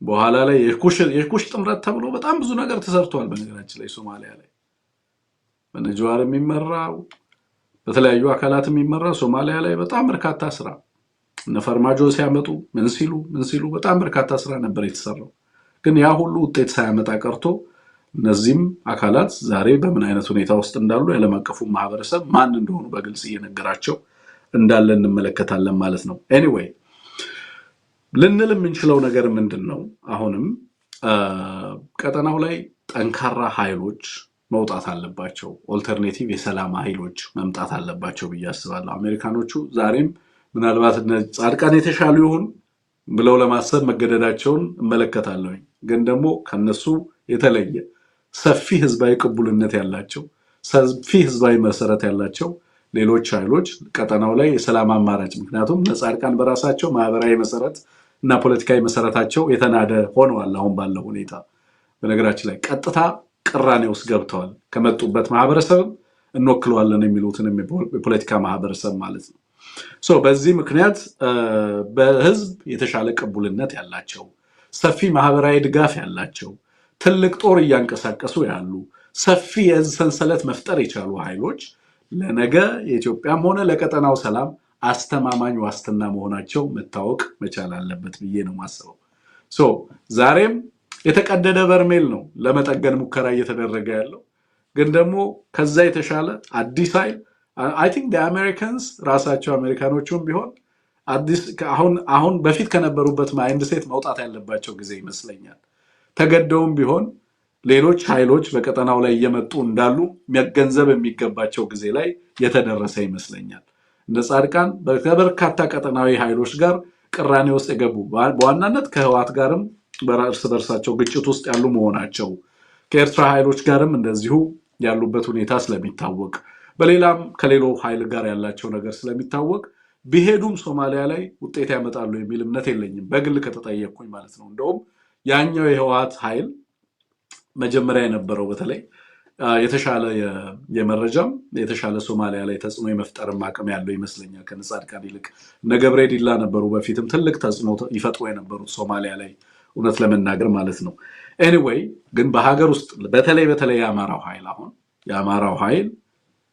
በኋላ ላይ የኩሽ ጥምረት ተብሎ በጣም ብዙ ነገር ተሰርቷል። በነገራችን ላይ ሶማሊያ ላይ በነጃዋር የሚመራው በተለያዩ አካላት የሚመራው ሶማሊያ ላይ በጣም በርካታ ስራ ነፈርማጆ ሲያመጡ ምን ሲሉ በጣም በርካታ ስራ ነበር የተሰራው። ግን ያ ሁሉ ውጤት ሳያመጣ ቀርቶ እነዚህም አካላት ዛሬ በምን አይነት ሁኔታ ውስጥ እንዳሉ የዓለም አቀፉ ማህበረሰብ ማን እንደሆኑ በግልጽ እየነገራቸው እንዳለ እንመለከታለን ማለት ነው። ኤኒዌይ ልንል የምንችለው ነገር ምንድነው? አሁንም ቀጠናው ላይ ጠንካራ ኃይሎች መውጣት አለባቸው። ኦልተርኔቲቭ የሰላም ኃይሎች መምጣት አለባቸው ብዬ አስባለሁ። አሜሪካኖቹ ዛሬም ምናልባት ጻድቃን የተሻሉ ይሆን ብለው ለማሰብ መገደዳቸውን እመለከታለሁ። ግን ደግሞ ከነሱ የተለየ ሰፊ ህዝባዊ ቅቡልነት ያላቸው ሰፊ ህዝባዊ መሰረት ያላቸው ሌሎች ኃይሎች ቀጠናው ላይ የሰላም አማራጭ ምክንያቱም ጻድቃን በራሳቸው ማህበራዊ መሰረት እና ፖለቲካዊ መሰረታቸው የተናደ ሆነዋል። አሁን ባለው ሁኔታ በነገራችን ላይ ቀጥታ ቅራኔ ውስጥ ገብተዋል። ከመጡበት ማህበረሰብ እንወክለዋለን የሚሉትን የፖለቲካ ማህበረሰብ ማለት ነው። በዚህ ምክንያት በህዝብ የተሻለ ቅቡልነት ያላቸው ሰፊ ማህበራዊ ድጋፍ ያላቸው ትልቅ ጦር እያንቀሳቀሱ ያሉ ሰፊ የህዝብ ሰንሰለት መፍጠር የቻሉ ኃይሎች ለነገ የኢትዮጵያም ሆነ ለቀጠናው ሰላም አስተማማኝ ዋስትና መሆናቸው መታወቅ መቻል አለበት ብዬ ነው ማስበው። ሶ ዛሬም የተቀደደ በርሜል ነው ለመጠገን ሙከራ እየተደረገ ያለው። ግን ደግሞ ከዛ የተሻለ አዲስ ኃይል አይ ቲንክ አሜሪካንስ ራሳቸው አሜሪካኖቹም ቢሆን አዲስ አሁን በፊት ከነበሩበት ማይንድ ሴት መውጣት ያለባቸው ጊዜ ይመስለኛል። ተገደውም ቢሆን ሌሎች ኃይሎች በቀጠናው ላይ እየመጡ እንዳሉ መገንዘብ የሚገባቸው ጊዜ ላይ የተደረሰ ይመስለኛል። እንደ ጻድቃን በርካታ ቀጠናዊ ኃይሎች ጋር ቅራኔ ውስጥ የገቡ በዋናነት ከህወሓት ጋርም በእርስ በርሳቸው ግጭት ውስጥ ያሉ መሆናቸው ከኤርትራ ኃይሎች ጋርም እንደዚሁ ያሉበት ሁኔታ ስለሚታወቅ በሌላም ከሌሎ ኃይል ጋር ያላቸው ነገር ስለሚታወቅ ቢሄዱም ሶማሊያ ላይ ውጤት ያመጣሉ የሚል እምነት የለኝም በግል ከተጠየቅኩኝ ማለት ነው። እንደውም ያኛው የህወሓት ኃይል መጀመሪያ የነበረው በተለይ የተሻለ የመረጃም የተሻለ ሶማሊያ ላይ ተጽዕኖ የመፍጠርም አቅም ያለው ይመስለኛል ከነጻድቃን ይልቅ። እነ ገብረ ዲላ ነበሩ በፊትም ትልቅ ተጽዕኖ ይፈጥሩ የነበሩት ሶማሊያ ላይ እውነት ለመናገር ማለት ነው። ኤኒዌይ ግን በሀገር ውስጥ በተለይ የአማራው ኃይል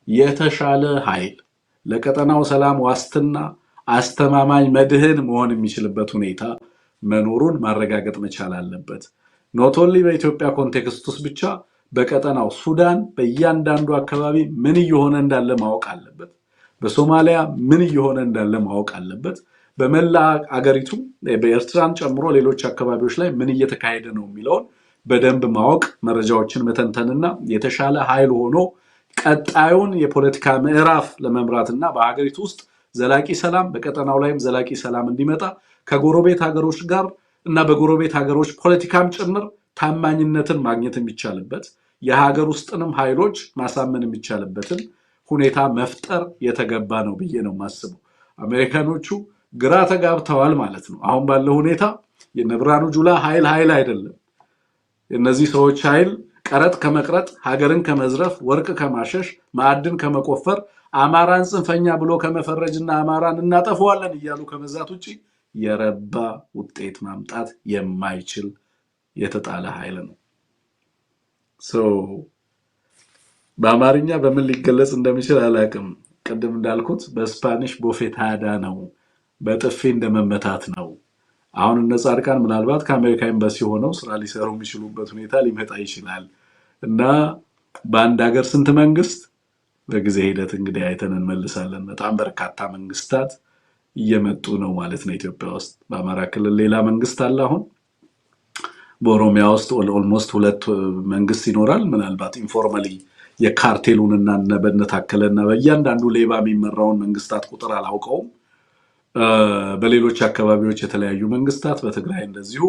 የተሻለ ኃይል ለቀጠናው ሰላም ዋስትና አስተማማኝ መድህን መሆን የሚችልበት ሁኔታ መኖሩን ማረጋገጥ መቻል አለበት። ኖት ኦንሊ በኢትዮጵያ ኮንቴክስት ውስጥ ብቻ በቀጠናው ሱዳን በእያንዳንዱ አካባቢ ምን እየሆነ እንዳለ ማወቅ አለበት። በሶማሊያ ምን እየሆነ እንዳለ ማወቅ አለበት። በመላ አገሪቱ በኤርትራን ጨምሮ ሌሎች አካባቢዎች ላይ ምን እየተካሄደ ነው የሚለውን በደንብ ማወቅ መረጃዎችን መተንተንና የተሻለ ኃይል ሆኖ ቀጣዩን የፖለቲካ ምዕራፍ ለመምራትና በሀገሪቱ ውስጥ ዘላቂ ሰላም በቀጠናው ላይም ዘላቂ ሰላም እንዲመጣ ከጎረቤት ሀገሮች ጋር እና በጎረቤት ሀገሮች ፖለቲካም ጭምር ታማኝነትን ማግኘት የሚቻልበት የሀገር ውስጥንም ኃይሎች ማሳመን የሚቻልበትን ሁኔታ መፍጠር የተገባ ነው ብዬ ነው ማስበው። አሜሪካኖቹ ግራ ተጋብተዋል ማለት ነው። አሁን ባለው ሁኔታ የነብራኑ ጁላ ኃይል አይደለም። የነዚህ ሰዎች ኃይል ቀረጥ ከመቅረጥ ሀገርን ከመዝረፍ ወርቅ ከማሸሽ ማዕድን ከመቆፈር አማራን ጽንፈኛ ብሎ ከመፈረጅና አማራን እናጠፋዋለን እያሉ ከመዛት ውጪ የረባ ውጤት ማምጣት የማይችል የተጣለ ኃይል ነው። በአማርኛ በምን ሊገለጽ እንደሚችል አላውቅም። ቅድም እንዳልኩት በስፓኒሽ ቦፌታዳ ነው፣ በጥፊ እንደመመታት ነው። አሁን እነ ጻድቃን ምናልባት ከአሜሪካ ኤምባሲ ሆነው ስራ ሊሰሩ የሚችሉበት ሁኔታ ሊመጣ ይችላል እና በአንድ ሀገር ስንት መንግስት በጊዜ ሂደት እንግዲህ አይተን እንመልሳለን። በጣም በርካታ መንግስታት እየመጡ ነው ማለት ነው ኢትዮጵያ ውስጥ። በአማራ ክልል ሌላ መንግስት አለ። አሁን በኦሮሚያ ውስጥ ኦልሞስት ሁለት መንግስት ይኖራል። ምናልባት ኢንፎርማሊ የካርቴሉንና ነበነት አከለና በእያንዳንዱ ሌባ የሚመራውን መንግስታት ቁጥር አላውቀውም። በሌሎች አካባቢዎች የተለያዩ መንግስታት፣ በትግራይ እንደዚሁ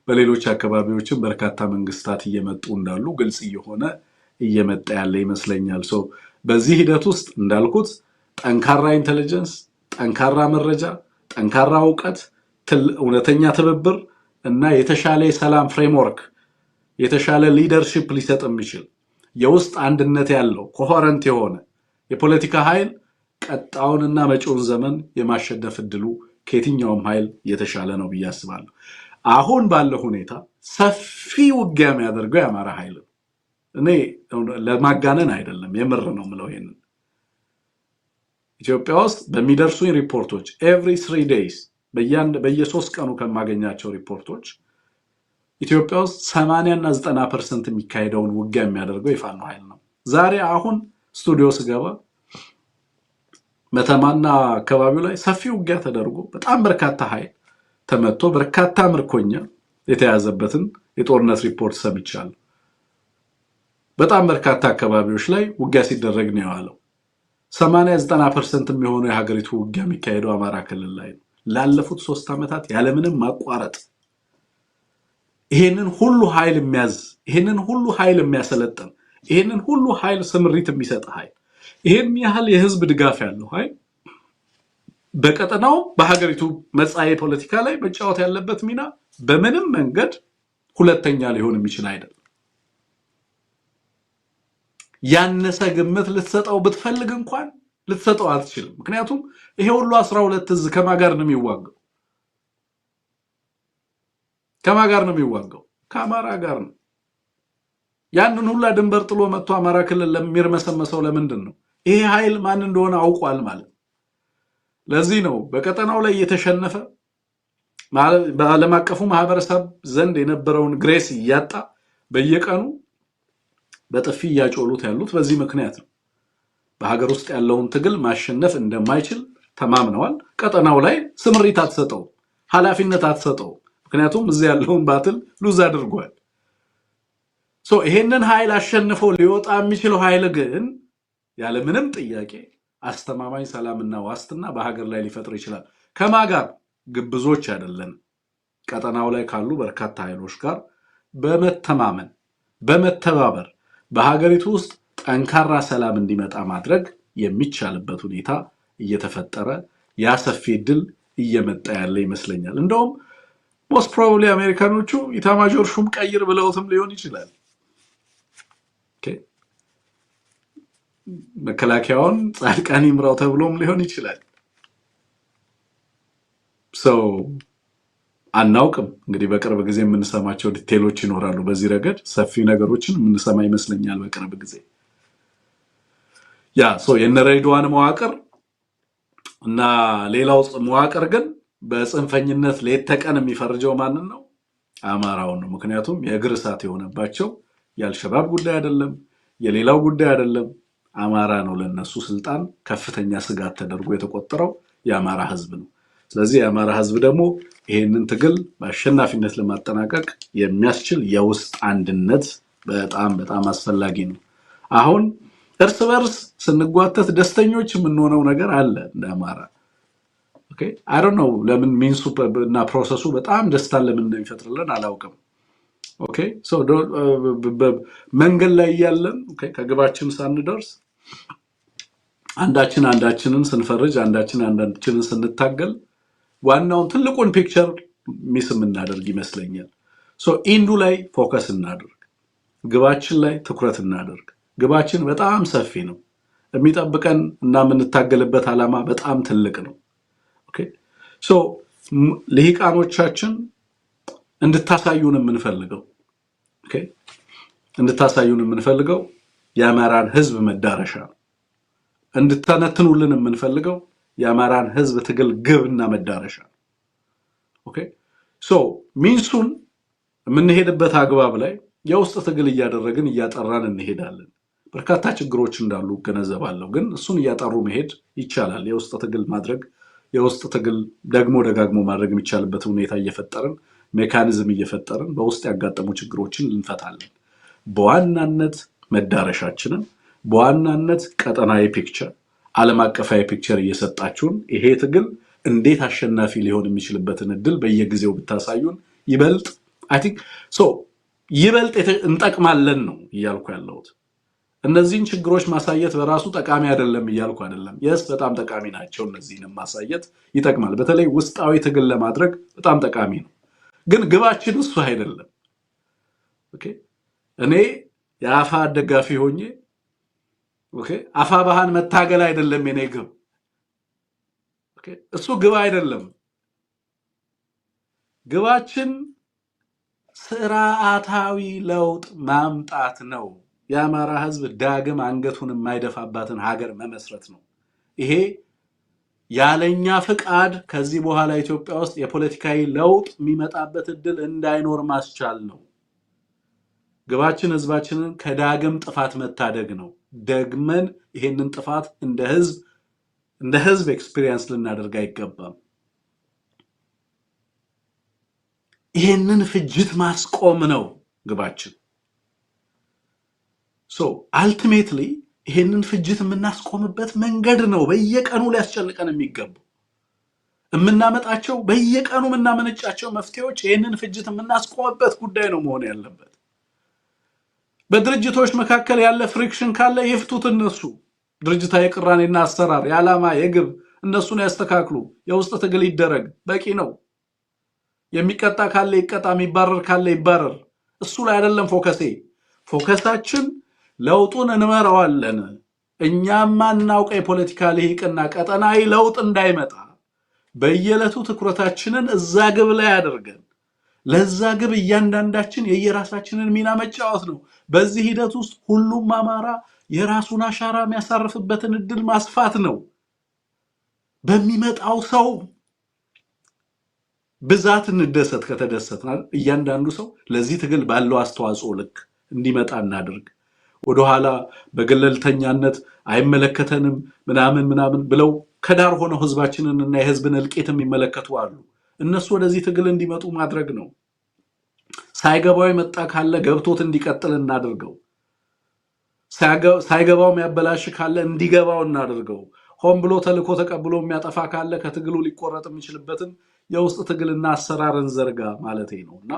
በሌሎች አካባቢዎችም በርካታ መንግስታት እየመጡ እንዳሉ ግልጽ እየመጣ ያለ ይመስለኛል። በዚህ ሂደት ውስጥ እንዳልኩት ጠንካራ ኢንተለጀንስ፣ ጠንካራ መረጃ፣ ጠንካራ እውቀት፣ እውነተኛ ትብብር እና የተሻለ የሰላም ፍሬምወርክ፣ የተሻለ ሊደርሺፕ ሊሰጥ የሚችል የውስጥ አንድነት ያለው ኮሄረንት የሆነ የፖለቲካ ኃይል ቀጣውንና መጪውን ዘመን የማሸነፍ እድሉ ከየትኛውም ኃይል የተሻለ ነው ብዬ አስባለሁ። አሁን ባለው ሁኔታ ሰፊ ውጊያ የሚያደርገው የአማራ ኃይል ነው። እኔ ለማጋነን አይደለም፣ የምር ነው የምለው። ይሄንን ኢትዮጵያ ውስጥ በሚደርሱኝ ሪፖርቶች ኤቭሪ 3 days በየ3 ቀኑ ከማገኛቸው ሪፖርቶች ኢትዮጵያ ውስጥ 80 እና 90% የሚካሄደውን ውጊያ የሚያደርገው የፋኖ ኃይል ነው። ዛሬ አሁን ስቱዲዮ ስገባ መተማና አካባቢው ላይ ሰፊ ውጊያ ተደርጎ በጣም በርካታ ኃይል ተመቶ በርካታ ምርኮኛ የተያዘበትን የጦርነት ሪፖርት ሰምቻለሁ። በጣም በርካታ አካባቢዎች ላይ ውጊያ ሲደረግ ነው ያለው። 80-90% የሚሆነው የሀገሪቱ ውጊያ የሚካሄደው አማራ ክልል ላይ ነው። ላለፉት 3 ዓመታት ያለምንም ማቋረጥ ይሄንን ሁሉ ኃይል የሚያዝ፣ ይሄንን ሁሉ ኃይል የሚያሰለጥን፣ ይሄንን ሁሉ ኃይል ስምሪት የሚሰጥ ኃይል፣ ይሄን ያህል የህዝብ ድጋፍ ያለው ኃይል በቀጠናው በሀገሪቱ መጻኢ ፖለቲካ ላይ መጫወት ያለበት ሚና በምንም መንገድ ሁለተኛ ሊሆን የሚችል አይደለም። ያነሰ ግምት ልትሰጠው ብትፈልግ እንኳን ልትሰጠው አትችልም። ምክንያቱም ይሄ ሁሉ 12 እዝ ከማጋር ነው የሚዋጋው? ከማጋር ነው የሚዋጋው? ከአማራ ጋር ነው። ያንን ሁላ ድንበር ጥሎ መጥቶ አማራ ክልል ለሚርመሰመሰው ለምንድን ነው? ይሄ ኃይል ማን እንደሆነ አውቋል ማለት። ለዚህ ነው በቀጠናው ላይ የተሸነፈ በዓለም አቀፉ ማህበረሰብ ዘንድ የነበረውን ግሬስ እያጣ በየቀኑ በጥፊ እያጮሉት ያሉት በዚህ ምክንያት ነው። በሀገር ውስጥ ያለውን ትግል ማሸነፍ እንደማይችል ተማምነዋል። ቀጠናው ላይ ስምሪት አትሰጠው፣ ኃላፊነት አትሰጠው። ምክንያቱም እዚህ ያለውን ባትል ሉዝ አድርጓል። ይሄንን ኃይል አሸንፎ ሊወጣ የሚችለው ኃይል ግን ያለ ምንም ጥያቄ አስተማማኝ ሰላምና ዋስትና በሀገር ላይ ሊፈጥር ይችላል። ከማጋር ግብዞች አይደለን። ቀጠናው ላይ ካሉ በርካታ ኃይሎች ጋር በመተማመን በመተባበር በሀገሪቱ ውስጥ ጠንካራ ሰላም እንዲመጣ ማድረግ የሚቻልበት ሁኔታ እየተፈጠረ ያ ሰፊ ድል እየመጣ ያለ ይመስለኛል። እንደውም ሞስት ፕሮባብሊ አሜሪካኖቹ ኢታማዦር ሹም ቀይር ብለውትም ሊሆን ይችላል። መከላከያውን ጻድቃን ይምራው ተብሎም ሊሆን ይችላል። አናውቅም። እንግዲህ በቅርብ ጊዜ የምንሰማቸው ዲቴሎች ይኖራሉ። በዚህ ረገድ ሰፊ ነገሮችን የምንሰማ ይመስለኛል በቅርብ ጊዜ። የነሬድዋን መዋቅር እና ሌላው መዋቅር ግን በጽንፈኝነት ሌት ተቀን የሚፈርጀው ማንን ነው? አማራውን ነው። ምክንያቱም የእግር እሳት የሆነባቸው የአልሸባብ ጉዳይ አይደለም፣ የሌላው ጉዳይ አይደለም። አማራ ነው ለነሱ ስልጣን ከፍተኛ ስጋት ተደርጎ የተቆጠረው የአማራ ህዝብ ነው። ስለዚህ የአማራ ህዝብ ደግሞ ይሄንን ትግል በአሸናፊነት ለማጠናቀቅ የሚያስችል የውስጥ አንድነት በጣም በጣም አስፈላጊ ነው። አሁን እርስ በርስ ስንጓተት ደስተኞች የምንሆነው ነገር አለ እንደ አማራ። አይ ዶንት ኖ ለምን ሚንሱ እና ፕሮሰሱ በጣም ደስታ ለምን እንደሚፈጥርልን አላውቅም። መንገድ ላይ ያለን ከግባችን ሳንደርስ አንዳችንን ስንፈርጅ አንዳችንን ስንታገል ዋናውን ትልቁን ፒክቸር ሚስ የምናደርግ ይመስለኛል። ኢንዱ ላይ ፎከስ እናደርግ፣ ግባችን ላይ ትኩረት እናደርግ። ግባችን በጣም ሰፊ ነው። የሚጠብቀን እና የምንታገልበት ዓላማ በጣም ትልቅ ነው። ልሂቃኖቻችን እንድታሳዩን የምንፈልገው የአማራን ህዝብ መዳረሻ ነው። እንድታነትኑልን የምንፈልገው የአማራን ህዝብ ትግል ግብና መዳረሻ ነው። ሚንሱን የምንሄድበት አግባብ ላይ የውስጥ ትግል እያደረግን እያጠራን እንሄዳለን። በርካታ ችግሮች እንዳሉ ገነዘባለሁ፣ ግን እሱን እያጠሩ መሄድ ይቻላል። የውስጥ ትግል ማድረግ የውስጥ ትግል ደግሞ ደጋግሞ ማድረግ የሚቻልበት ሁኔታ እየፈጠርን ሜካኒዝም እየፈጠርን በውስጥ ያጋጠሙ ችግሮችን እንፈታለን። በዋናነት መዳረሻችንን በዋናነት ቀጠናዊ ፒክቸር ዓለም አቀፋዊ ፒክቸር እየሰጣችሁን ይሄ ትግል እንዴት አሸናፊ ሊሆን የሚችልበትን እድል በየጊዜው ብታሳዩን ይበልጥ እንጠቅማለን ነው እያልኩ ያለሁት። እነዚህን ችግሮች ማሳየት በራሱ ጠቃሚ አይደለም እያልኩ አይደለም። በጣም ጠቃሚ ናቸው። እነዚህንም ማሳየት ይጠቅማል። በተለይ ውስጣዊ ትግል ለማድረግ በጣም ጠቃሚ ነው። ግን ግባችን እሱ አይደለም። እኔ የአፋ ደጋፊ ሆኜ አፋ ባህን መታገል አይደለም የኔ ግብ። እሱ ግብ አይደለም። ግባችን ስርዓታዊ ለውጥ ማምጣት ነው። የአማራ ህዝብ ዳግም አንገቱን የማይደፋባትን ሀገር መመስረት ነው። ይሄ ያለኛ ፍቃድ ከዚህ በኋላ ኢትዮጵያ ውስጥ የፖለቲካዊ ለውጥ የሚመጣበት እድል እንዳይኖር ማስቻል ነው። ግባችን ህዝባችንን ከዳግም ጥፋት መታደግ ነው። ደግመን ይሄንን ጥፋት እንደ ህዝብ ኤክስፒሪየንስ ልናደርግ አይገባም። ይሄንን ፍጅት ማስቆም ነው ግባችን። አልቲሜትሊ ይሄንን ፍጅት የምናስቆምበት መንገድ ነው በየቀኑ ሊያስጨንቀን የሚገባው። የምናመጣቸው በየቀኑ የምናመነጫቸው መፍትሄዎች ይሄንን ፍጅት የምናስቆምበት ጉዳይ ነው መሆን ያለበት። በድርጅቶች መካከል ያለ ፍሪክሽን ካለ ይፍቱት። እነሱ ድርጅታዊ ቅራኔና አሰራር የዓላማ የግብ እነሱን ያስተካክሉ። የውስጥ ትግል ይደረግ፣ በቂ ነው። የሚቀጣ ካለ ይቀጣ፣ የሚባረር ካለ ይባረር። እሱ ላይ አይደለም ፎከሳችን ለውጡን እንመራዋለን። እኛማ እናውቀው የፖለቲካ ልሂቅና ቀጠናዊ ለውጥ እንዳይመጣ በየዕለቱ ትኩረታችንን እዛ ግብ ላይ አድርገን ለዛ ግብ እያንዳንዳችን የየራሳችንን ሚና መጫወት ነው። በዚህ ሂደት ውስጥ ሁሉም አማራ የራሱን አሻራ የሚያሳርፍበትን እድል ማስፋት ነው። በሚመጣው ሰው ብዛት እንደሰት ከተደሰትን እያንዳንዱ ሰው ለዚህ ትግል ባለው አስተዋጽኦ ልክ እንዲመጣ እናድርግ። ወደኋላ በገለልተኛነት አይመለከተንም ምናምን ብለው ከዳር ሆነው ህዝባችንን እና የህዝብን እልቂት የሚመለከቱ አሉ። እነሱ ወደዚህ ትግል እንዲመጡ ማድረግ ነው። ሳይገባው የመጣ ካለ ገብቶት እንዲቀጥል እናድርገው። ሳይገባው የሚያበላሽ ካለ እንዲገባው እናድርገው። ሆን ብሎ ተልኮ ተቀብሎ የሚያጠፋ ካለ ከትግሉ ሊቆረጥ የሚችልበትን የውስጥ ትግልና አሰራርን ዘርጋ ማለት ነውና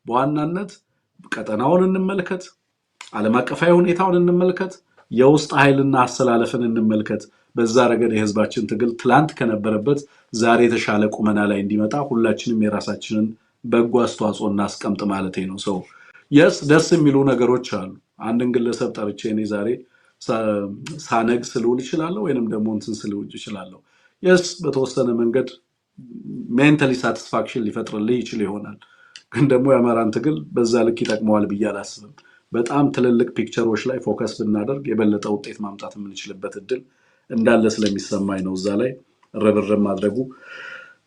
በዋናነት ቀጠናውን እንመልከት፣ ዓለም አቀፋዊ ሁኔታውን እንመልከት፣ የውስጥ ኃይልና አሰላለፍን እንመልከት። በዛ ረገድ የህዝባችን ትግል ትላንት ከነበረበት ዛሬ የተሻለ ቁመና ላይ እንዲመጣ ሁላችንም የራሳችንን በጎ አስተዋጽኦ እናስቀምጥ ማለት ነው። ሰው የስ ደስ የሚሉ ነገሮች አሉ። አንድን ግለሰብ ጠርቼ እኔ ዛሬ ሳነግ ስልውል እችላለሁ ወይንም ደግሞ እንትን ስልውል እችላለሁ። የስ በተወሰነ መንገድ ሜንታሊ ሳቲስፋክሽን ሊፈጥርልህ ይችል ይሆናል። ግን ደግሞ የአማራን ትግል በዛ ልክ ይጠቅመዋል ብዬ አላስብም። በጣም ትልልቅ ፒክቸሮች ላይ ፎከስ ብናደርግ የበለጠ ውጤት ማምጣት የምንችልበት እድል እንዳለ ስለሚሰማኝ ነው እዛ ላይ ርብርብ ማድረጉ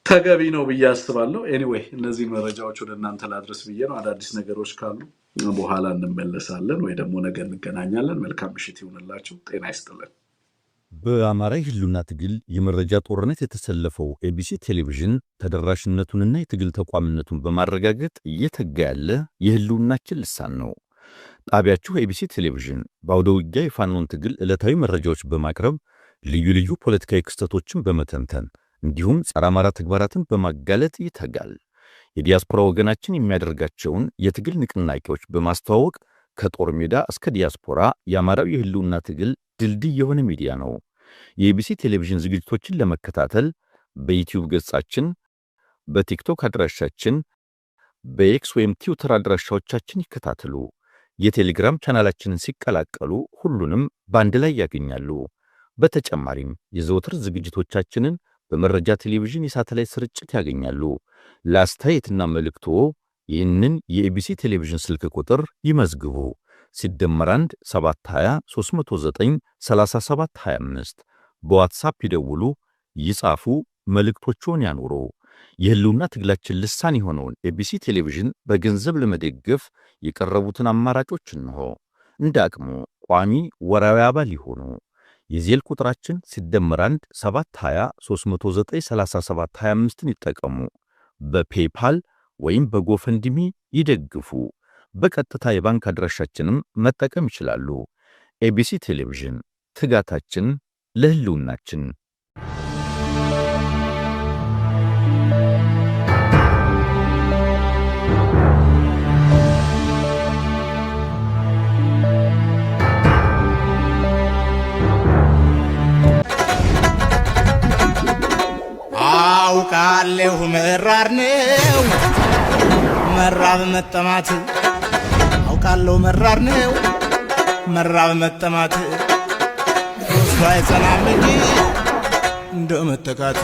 ተገቢ ነው ብዬ አስባለሁ። ኤኒዌይ እነዚህ መረጃዎች ወደ እናንተ ላድረስ ብዬ ነው። አዳዲስ ነገሮች ካሉ በኋላ እንመለሳለን ወይ ደግሞ ነገ እንገናኛለን። መልካም ምሽት ይሁንላችሁ። ጤና ይስጥልን። በአማራ የህልውና ትግል የመረጃ ጦርነት የተሰለፈው ኤቢሲ ቴሌቪዥን ተደራሽነቱንና የትግል ተቋምነቱን በማረጋገጥ እየተጋ ያለ የህልውናችን ልሳን ነው። ጣቢያችሁ ኤቢሲ ቴሌቪዥን በአውደ ውጊያ የፋኖን ትግል ዕለታዊ መረጃዎች በማቅረብ ልዩ ልዩ ፖለቲካዊ ክስተቶችን በመተንተን እንዲሁም ጸረ አማራ ተግባራትን በማጋለጥ ይተጋል። የዲያስፖራ ወገናችን የሚያደርጋቸውን የትግል ንቅናቄዎች በማስተዋወቅ ከጦር ሜዳ እስከ ዲያስፖራ የአማራው የህልውና ትግል ድልድይ የሆነ ሚዲያ ነው። የኤቢሲ ቴሌቪዥን ዝግጅቶችን ለመከታተል በዩቲዩብ ገጻችን፣ በቲክቶክ አድራሻችን፣ በኤክስ ወይም ትዊተር አድራሻዎቻችን ይከታተሉ። የቴሌግራም ቻናላችንን ሲቀላቀሉ ሁሉንም በአንድ ላይ ያገኛሉ። በተጨማሪም የዘወትር ዝግጅቶቻችንን በመረጃ ቴሌቪዥን የሳተላይት ስርጭት ያገኛሉ። ለአስተያየትና መልእክቶ ይህንን የኤቢሲ ቴሌቪዥን ስልክ ቁጥር ይመዝግቡ። +1 720 309 3725 በዋትስአፕ ይደውሉ፣ ይጻፉ፣ መልእክቶቹን ያኑሩ። የህልውና ትግላችን ልሳን የሆነውን ኤቢሲ ቴሌቪዥን በገንዘብ ለመደገፍ የቀረቡትን አማራጮች እንሆ። እንደ አቅሙ ቋሚ ወራዊ አባል ይሆኑ። የዜል ቁጥራችን +1 720 309 3725ን ይጠቀሙ። በፔፓል ወይም በጎፈንድሚ ይደግፉ። በቀጥታ የባንክ አድራሻችንም መጠቀም ይችላሉ። ኤቢሲ ቴሌቪዥን ትጋታችን ለህልውናችን። አውቃለሁ መራር ነው መራብ መጠማት፣ አውቃለሁ መራር ነው መራብ መጠማት፣ እሱ አይጸናም እንጂ እንደ መተካት።